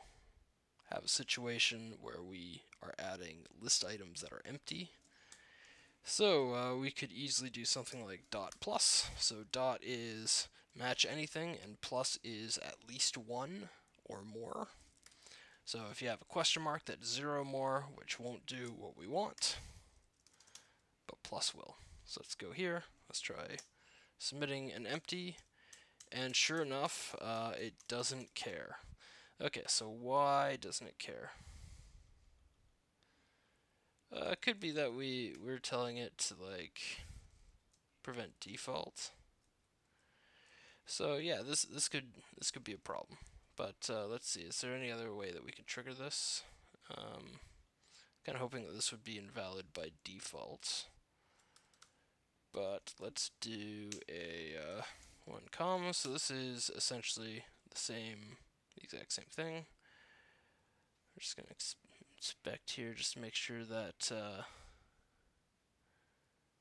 have a situation where we are adding list items that are empty. So we could easily do something like dot plus. So dot is match anything, and plus is at least 1 or more. So if you have a question mark, that's 0 more, which won't do what we want, but plus will. So let's go here. Let's try submitting an empty, and sure enough, it doesn't care. Okay, so why doesn't it care? It could be that we're telling it to, like, prevent default. So yeah, this could be a problem. But let's see, is there any other way that we can trigger this? Kind of hoping that this would be invalid by default. But let's do a 1 comma. So this is essentially the exact same thing. We're just gonna inspect here just to make sure that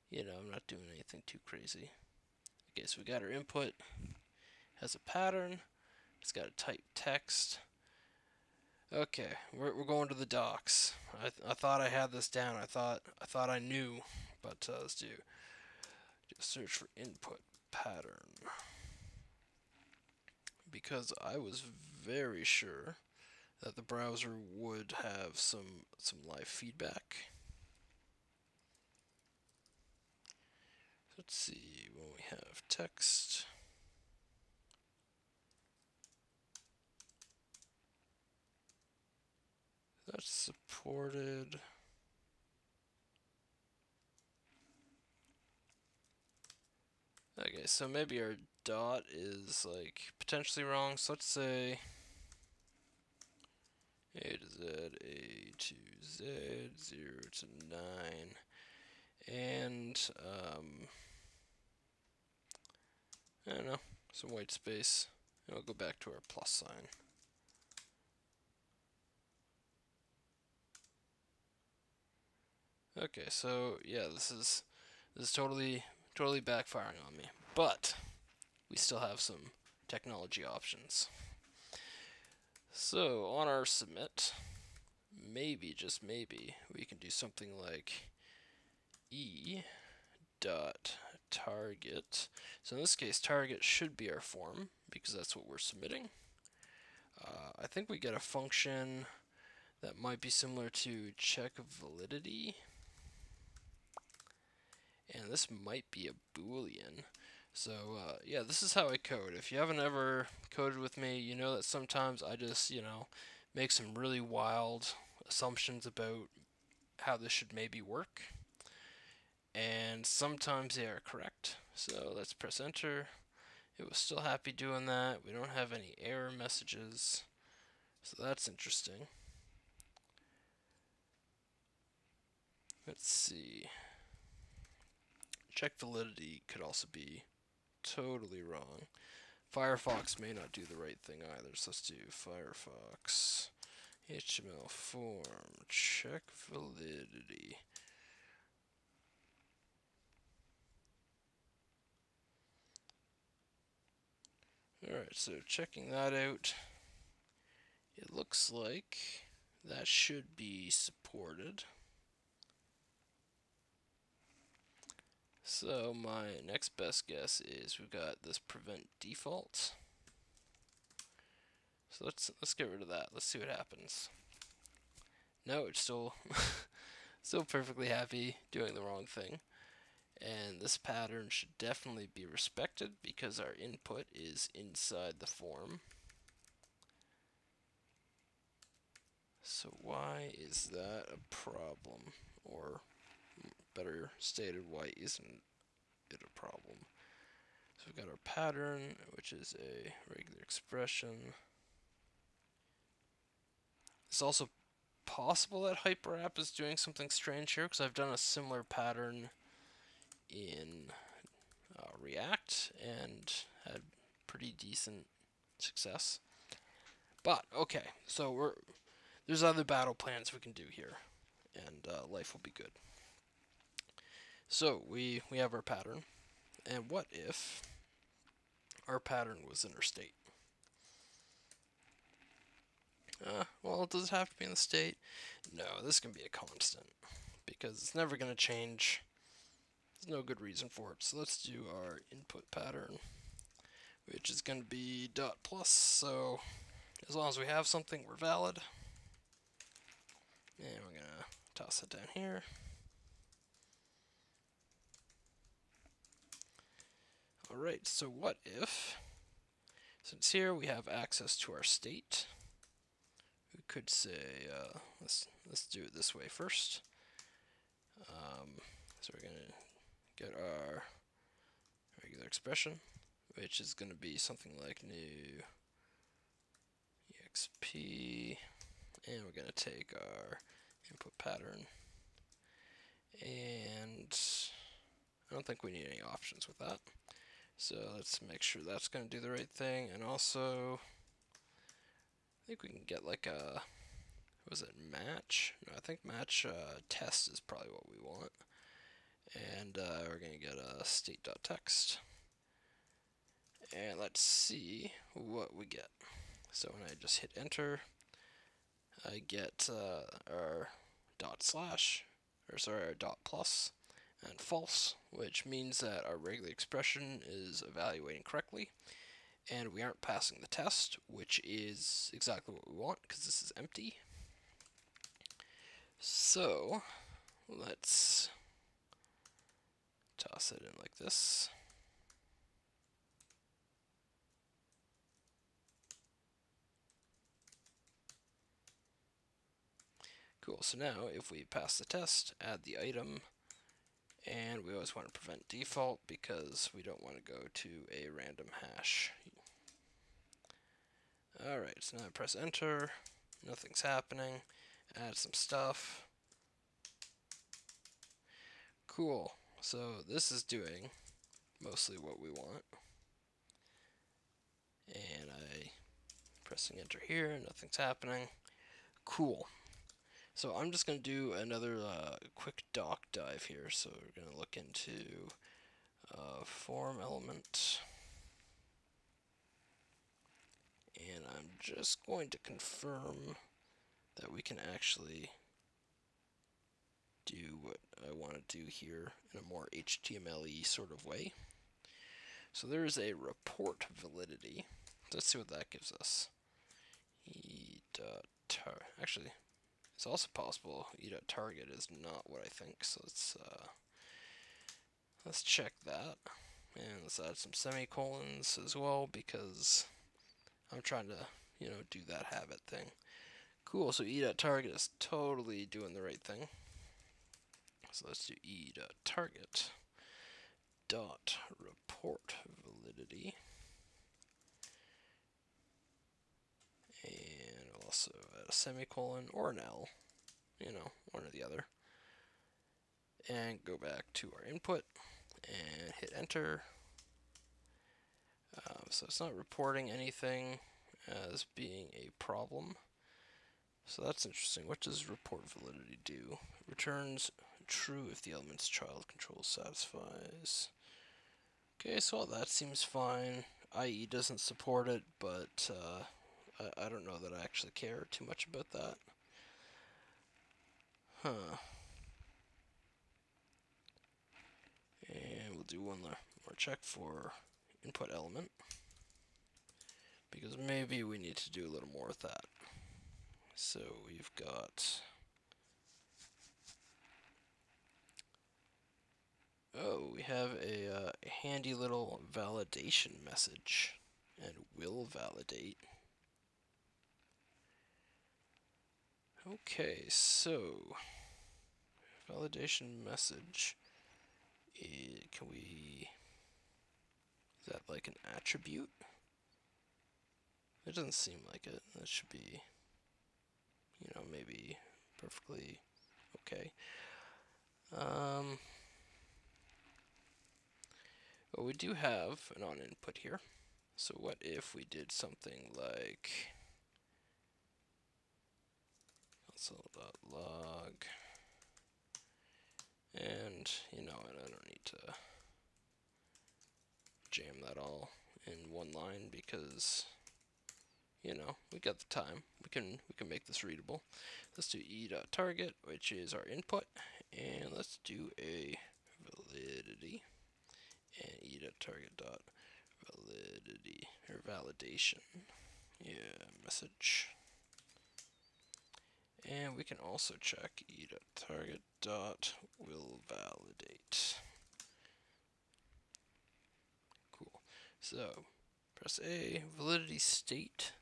you know, I'm not doing anything too crazy. Okay, so we got our input, has a pattern, it's got a type text. Okay, we're going to the docs. I thought I had this down. I thought I knew, but let's do just search for input pattern, because I was very sure that the browser would have some live feedback. Let's see, when we have text, that's supported. Okay, so maybe our dot is like potentially wrong. So let's say A to Z, A to Z, 0 to 9, and I don't know, some white space, and we'll go back to our plus sign. Okay, so yeah, this is totally backfiring on me, but we still have some technology options. So on our submit, maybe, just maybe, we can do something like e dot target. So in this case, target should be our form because that's what we're submitting. I think we get a function that might be similar to check validity, and this might be a Boolean. So yeah, this is how I code. If you haven't ever coded with me, you know that sometimes I just, make some really wild assumptions about how this should maybe work. And sometimes they are correct. So let's press enter. It was still happy doing that. We don't have any error messages. So that's interesting. Let's see. Check validity could also be totally wrong. Firefox may not do the right thing either. So let's do Firefox HTML form check validity. Alright, so checking that out, it looks like that should be supported. So my next best guess is we've got this prevent default. So let's get rid of that. Let's see what happens. No, it's still still perfectly happy doing the wrong thing. And this pattern should definitely be respected because our input is inside the form. So why is that a problem? Or better stated, why isn't it a problem? So we've got our pattern, which is a regular expression. It's also possible that Hyperapp is doing something strange here because I've done a similar pattern in React and had pretty decent success. But okay, so there's other battle plans we can do here, and life will be good. So we have our pattern, and what if our pattern was interstate? Well, does it have to be in the state? No, this can be a constant because it's never going to change. There's no good reason for it. So let's do our input pattern, which is going to be dot plus. So as long as we have something, we're valid. And we're going to toss it down here. Alright, so what if, since here we have access to our state, we could say, let's do it this way first. So we're going to get our regular expression, which is going to be something like new exp, and we're going to take our input pattern, and I don't think we need any options with that. So let's make sure that's going to do the right thing, and also I think we can get like a, was it match? No, I think match test is probably what we want. And we're going to get a state.text. And let's see what we get. So when I just hit enter, I get our dot slash, or sorry, our dot plus, and false, which means that our regular expression is evaluating correctly, and we aren't passing the test, which is exactly what we want because this is empty. So let's toss it in like this. Cool, so now if we pass the test, add the item, and we always want to prevent default because we don't want to go to a random hash. Alright, so now I press enter, nothing's happening, add some stuff. Cool, so this is doing mostly what we want. And I pressing enter here, nothing's happening. Cool. So I'm just going to do another quick doc dive here. So we're going to look into form element. And I'm just going to confirm that we can actually do what I want to do here in a more HTML-y sort of way. So there is a report validity. Let's see what that gives us. Actually, it's also possible e.target is not what I think, so let's check that. And let's add some semicolons as well because I'm trying to, do that habit thing. Cool, so e.target is totally doing the right thing. So let's do e.target dot report validity. And also add a semicolon or an L, one or the other. And go back to our input and hit enter. So it's not reporting anything as being a problem. So that's interesting. What does report validity do? It returns true if the element's child control satisfies. Okay, so all that seems fine. IE doesn't support it, but I don't know that I actually care too much about that. And we'll do one more check for input element, because maybe we need to do a little more with that. So we've got, we have a handy little validation message, and will validate. Okay, so validation message, is that like an attribute? It doesn't seem like it. That should be, maybe perfectly okay. Well, we do have an on input here. So what if we did something like console.log, and and I don't need to jam that all in one line because we got the time. We can make this readable. Let's do e.target, which is our input, and let's do a validity, and e.target dot validity or validation, message. And we can also check e.target dot will validate. Cool. So press A. Validity state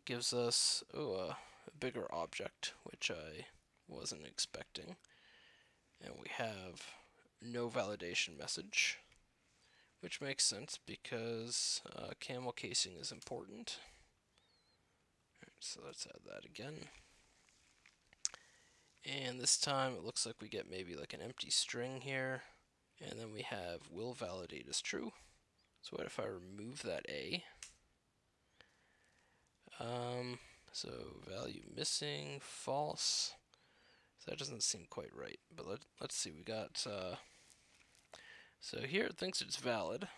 gives us a bigger object, which I wasn't expecting. And we have no validation message, which makes sense because camel casing is important. Alright, so let's add that again. And this time it looks like we get maybe like an empty string here, and then we have will validate as true. So what if I remove that A? So value missing, false. So that doesn't seem quite right, but let's see. We got, so here it thinks it's valid,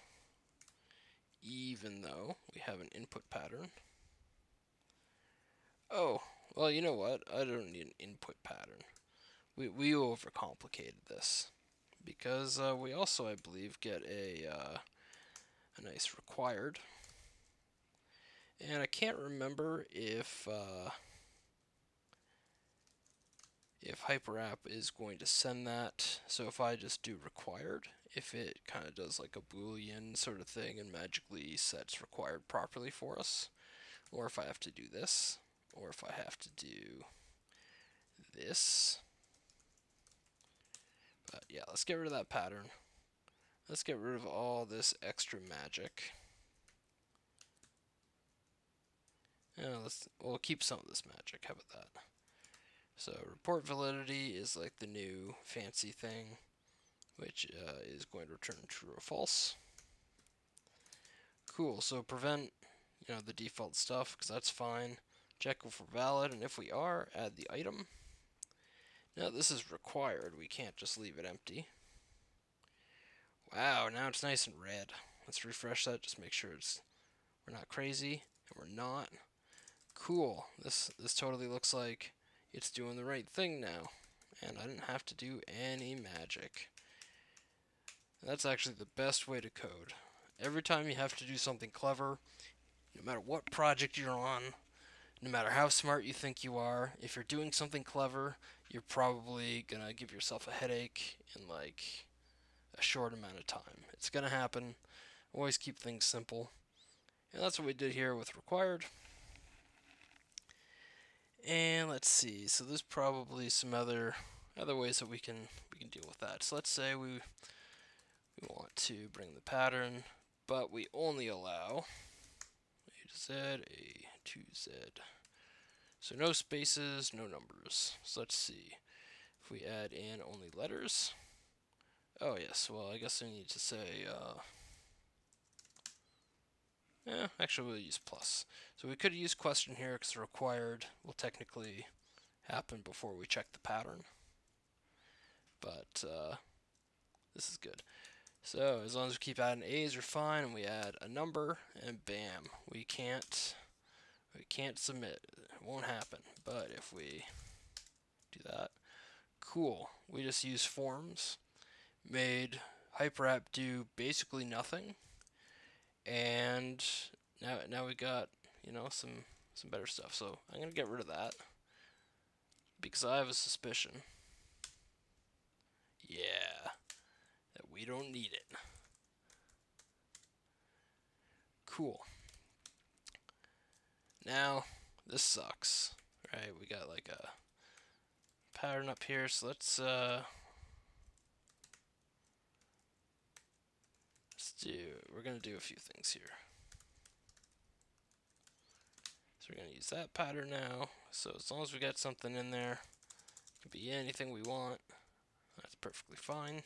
even though we have an input pattern. Oh, well, you know what? I don't need an input pattern. we overcomplicated this because we also, I believe, get a nice required, and I can't remember if Hyperapp is going to send that. So if I just do required, if it kind of does like a Boolean sort of thing and magically sets required properly for us, or if I have to do this, or if I have to do this. But yeah, let's get rid of that pattern. Let's get rid of all this extra magic. Yeah, we'll keep some of this magic. How about that? So report validity is like the new fancy thing, which is going to return true or false. Cool. So prevent, the default stuff because that's fine. Check if we're valid, and if we are, add the item. Now this is required. We can't just leave it empty. Wow, now it's nice and red. Let's refresh that. Just make sure we're not crazy, and we're not. Cool. This totally looks like it's doing the right thing now, and I didn't have to do any magic. That's actually the best way to code. Every time you have to do something clever, no matter what project you're on, no matter how smart you think you are, if you're doing something clever, you're probably gonna give yourself a headache in like a short amount of time. It's gonna happen. Always keep things simple. And that's what we did here with required. And let's see. So there's probably some other ways that we can deal with that. So let's say we want to bring the pattern, but we only allow A to Z, A to Z. So no spaces, no numbers. So let's see. If we add in only letters. Oh yes, well I guess I need to say, actually we'll use plus. So we could use question here because the required will technically happen before we check the pattern. But this is good. So as long as we keep adding A's, we're fine, and we add a number, and bam, we can't submit. It won't happen. But if we do that, cool. We just use forms, made Hyperapp do basically nothing, and now we got some better stuff. So I'm gonna get rid of that because I have a suspicion. Yeah, that we don't need it. Cool. Now, this sucks, right? We got like a pattern up here, so let's we're gonna do a few things here. So we're gonna use that pattern now. So as long as we got something in there, it can be anything we want. That's perfectly fine.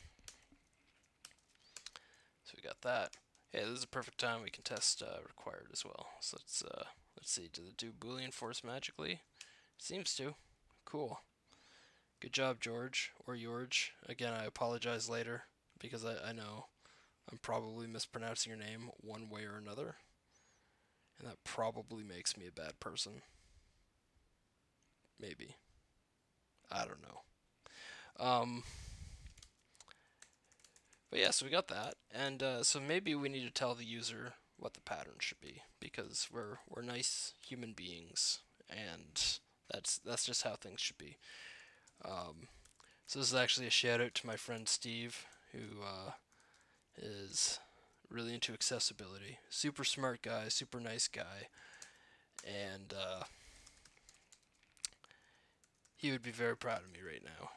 So we got that. Hey, this is a perfect time we can test required as well. So let's see, does it do Boolean force magically? Seems to. Cool. Good job, George, or George. Again, I apologize later because I know I'm probably mispronouncing your name one way or another, and that probably makes me a bad person. Maybe. I don't know. But yeah, so we got that, and so maybe we need to tell the user what the pattern should be because we're nice human beings, and that's just how things should be. So this is actually a shout out to my friend Steve, who is really into accessibility. Super smart guy, super nice guy, and he would be very proud of me right now.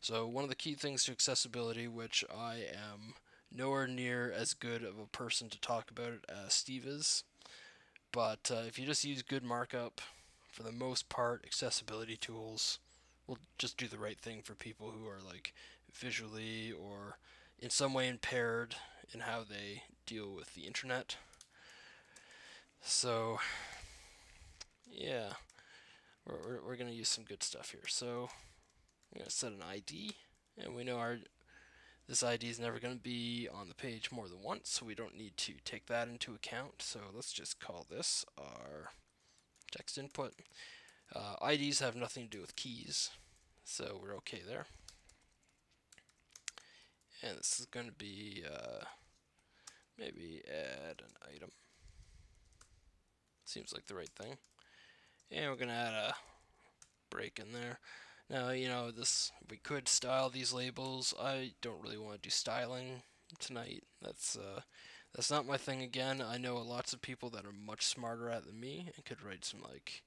So one of the key things to accessibility, which I am nowhere near as good of a person to talk about it as Steve is, but if you just use good markup, for the most part, accessibility tools will just do the right thing for people who are like visually or in some way impaired in how they deal with the internet. So yeah, we're gonna use some good stuff here. So I'm gonna set an ID, and we know this ID is never gonna be on the page more than once, so we don't need to take that into account. So let's just call this our text input. IDs have nothing to do with keys, so we're okay there. And this is going to be, maybe add an item. Seems like the right thing. And we're going to add a break in there. Now, you know, we could style these labels. I don't really want to do styling tonight. That's not my thing again. I know lots of people that are much smarter at it than me and could write some like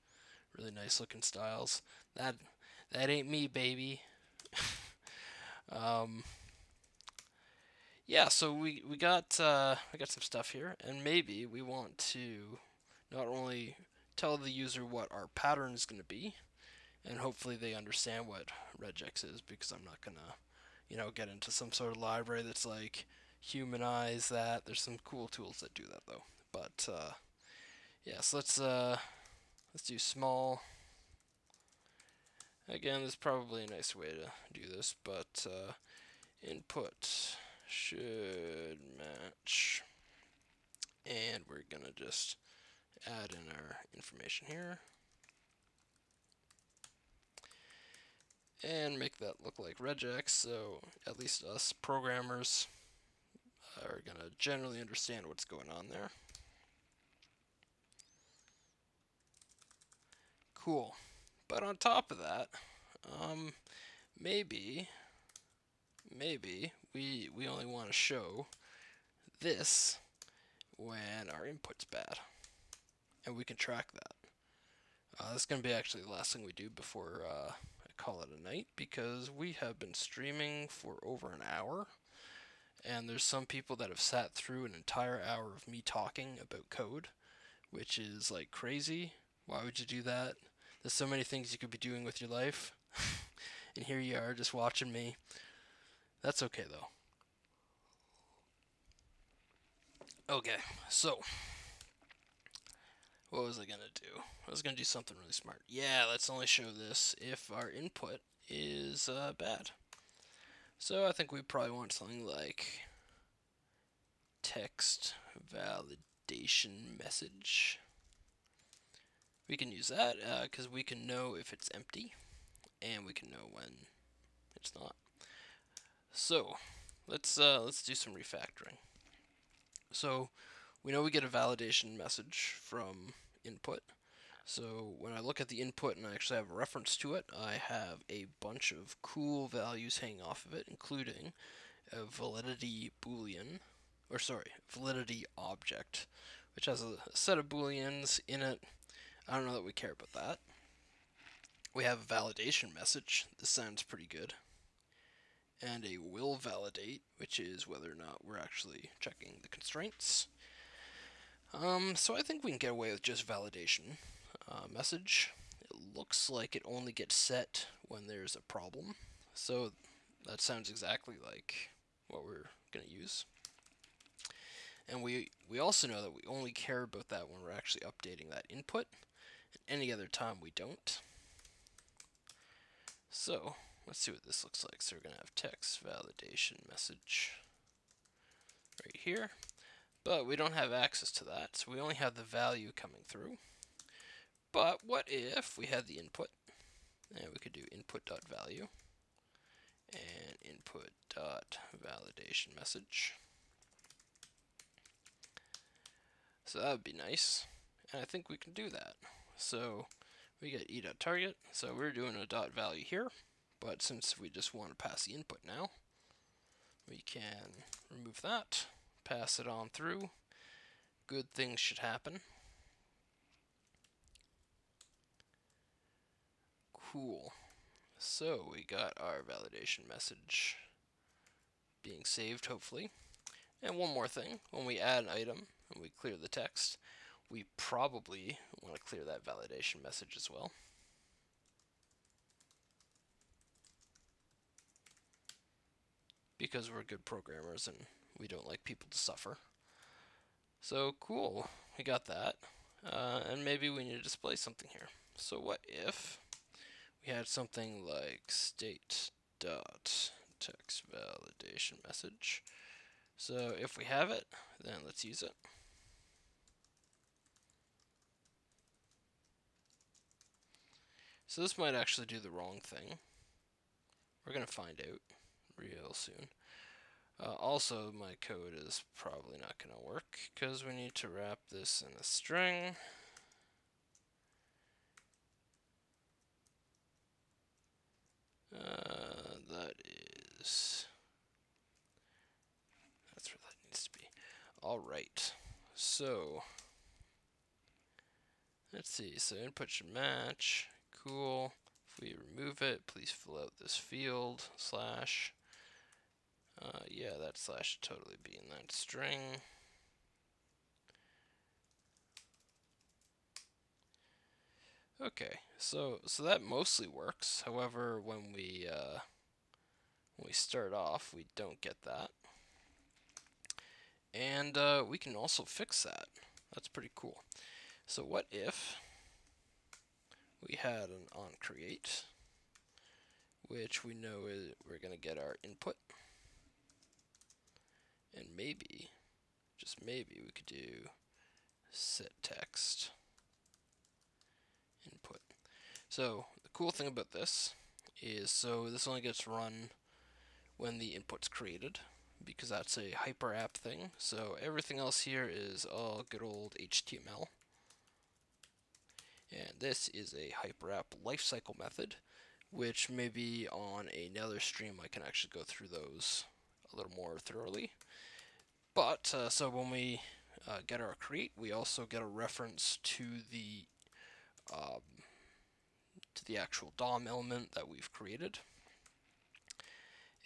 really nice looking styles. That ain't me, baby. Yeah, so we got some stuff here, and maybe we want to not only tell the user what our pattern is going to be, and hopefully they understand what regex is, because I'm not gonna, you know, get into some sort of library that's like humanize that. There's some cool tools that do that though. But yeah, so let's do small. Again, this is probably a nice way to do this, but input should match, and we're gonna just add in our information here and make that look like regex, so at least us programmers are gonna generally understand what's going on there. Cool. But on top of that, maybe we only want to show this when our input's bad, and we can track that. This is going to be actually the last thing we do before I call it a night, because we have been streaming for over an hour, and there's some people that have sat through an entire hour of me talking about code, which is like crazy. Why would you do that? There's so many things you could be doing with your life, and here you are just watching me. That's okay though. Okay, so what was I gonna do? I was gonna do something really smart. Yeah, let's only show this if our input is bad. So I think we probably want something like text validation message. We can use that because we can know if it's empty, and we can know when it's not. So let's do some refactoring. So we know we get a validation message from input. So when I look at the input and I actually have a reference to it, I have a bunch of cool values hanging off of it, including a validity boolean, or sorry, validity object, which has a set of booleans in it. I don't know that we care about that. We have a validation message. This sounds pretty good. And a will validate, which is whether or not we're actually checking the constraints. So I think we can get away with just validation message. It looks like it only gets set when there's a problem. So that sounds exactly like what we're going to use. And we also know that we only care about that when we're actually updating that input. Any other time we don't. So let's see what this looks like. So we're going to have text validation message right here. But we don't have access to that, so we only have the value coming through. But what if we had the input? And we could do input.value and input.validation message. So that would be nice. And I think we can do that. So we get e.target. So we're doing a dot value here. But since we just want to pass the input now, we can remove that, pass it on through. Good things should happen. Cool. So we got our validation message being saved, hopefully. And one more thing, when we add an item and we clear the text, we probably want to clear that validation message as well. Because we're good programmers and we don't like people to suffer. So cool, we got that. And maybe we need to display something here. So what if we had something like state.text validation message. So if we have it, then let's use it. So this might actually do the wrong thing. We're gonna find out real soon. Also, my code is probably not gonna work because we need to wrap this in a string. That's where that needs to be. All right. So let's see. So input should match. Cool. If we remove it, please fill out this field slash. Yeah, that slash should totally be in that string. Okay, so that mostly works. However, when we start off, we don't get that, and we can also fix that. That's pretty cool. So what if we had an onCreate, which we know is we're gonna get our input, and maybe, just maybe, we could do set text input. So the cool thing about this is, so this only gets run when the input's created, because that's a Hyperapp thing. So everything else here is all good old HTML. And this is a Hyperapp lifecycle method, which maybe on another stream I can actually go through those a little more thoroughly. But so when we get our create, we also get a reference to the actual DOM element that we've created.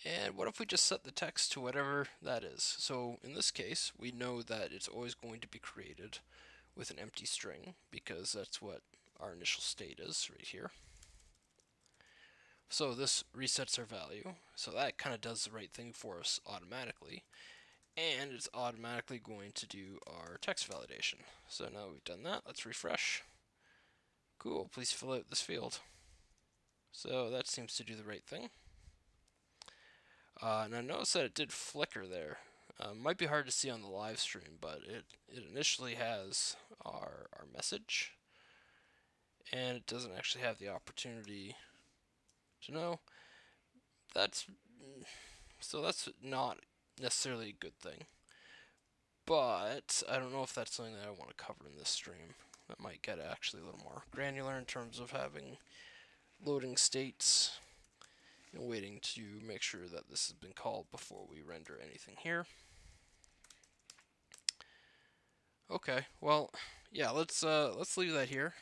And what if we just set the text to whatever that is? So in this case, we know that it's always going to be created with an empty string, because that's what our initial state is right here. So this resets our value, so that kind of does the right thing for us automatically, and it's automatically going to do our text validation. So now we've done that, let's refresh. Cool, please fill out this field. So that seems to do the right thing. Now notice that it did flicker there. Might be hard to see on the live stream, but it initially has our message, and it doesn't actually have the opportunity to know. That's not necessarily a good thing, but I don't know if that's something that I want to cover in this stream. That might get actually a little more granular in terms of having loading states and waiting to make sure that this has been called before we render anything here. Okay, well, yeah, let's leave that here.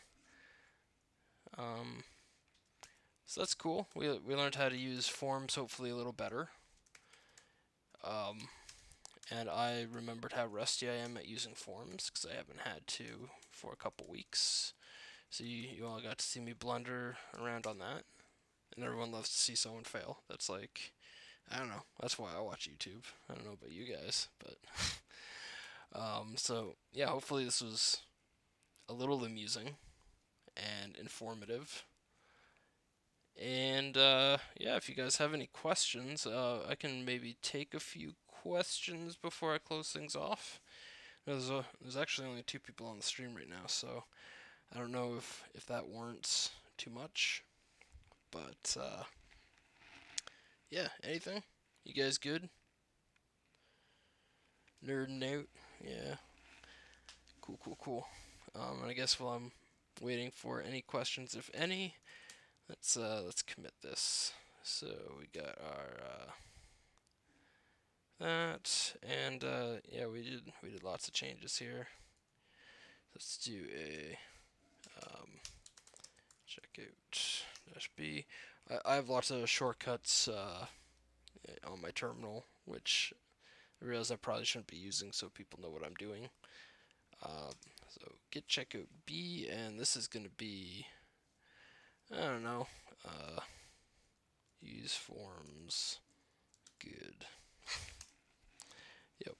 So that's cool. We learned how to use forms hopefully a little better. And I remembered how rusty I am at using forms, because I haven't had to for a couple weeks. So you all got to see me blunder around on that. And everyone loves to see someone fail. That's like, I don't know, that's why I watch YouTube. I don't know about you guys, but so yeah, hopefully this was a little amusing and informative. And yeah, if you guys have any questions, I can maybe take a few questions before I close things off. There's actually only 2 people on the stream right now, so I don't know if that warrants too much. But yeah, anything? You guys good? Nerding out? Yeah. Cool. And I guess while I'm waiting for any questions, if any, let's commit this. So we got our that, and yeah, we did lots of changes here. Let's do a checkout -b. I have lots of shortcuts on my terminal, which I realize I probably shouldn't be using, so people know what I'm doing. So get checkout B, and this is going to be, I don't know, use forms good. Yep,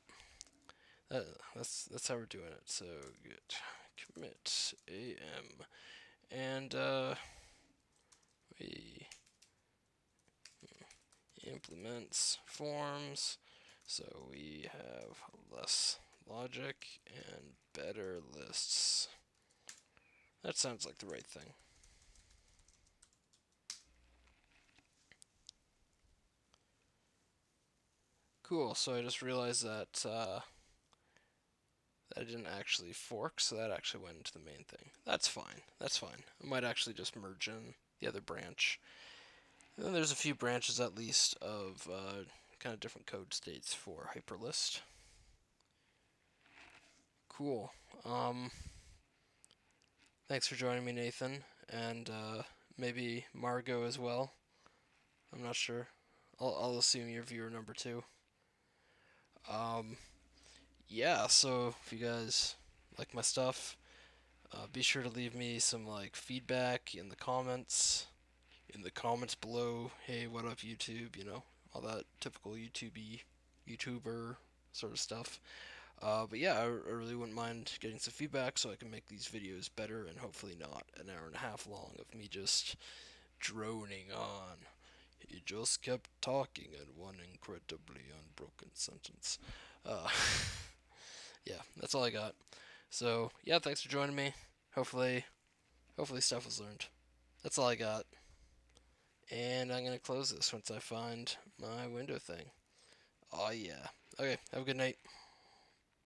that's how we're doing it. So git commit am, and we implements forms, so we have less logic and better lists. That sounds like the right thing. Cool. So I just realized that that I didn't actually fork, so that actually went into the main thing. That's fine. That's fine. I might actually just merge in the other branch. And then there's a few branches at least of kind of different code states for Hyperlist. Cool. Thanks for joining me, Nathan, and maybe Margot as well. I'm not sure. I'll assume you're viewer number 2. Um, yeah. So if you guys like my stuff, be sure to leave me some like feedback in the comments. In the comments below. Hey, what up, YouTube? You know, all that typical YouTuber sort of stuff. But yeah, I really wouldn't mind getting some feedback so I can make these videos better and hopefully not an hour and a half long of me just droning on. He just kept talking in one incredibly unbroken sentence. Uh, yeah, that's all I got. So yeah, thanks for joining me. Hopefully stuff was learned. That's all I got. And I'm gonna close this once I find my window thing. Oh yeah. Okay, have a good night.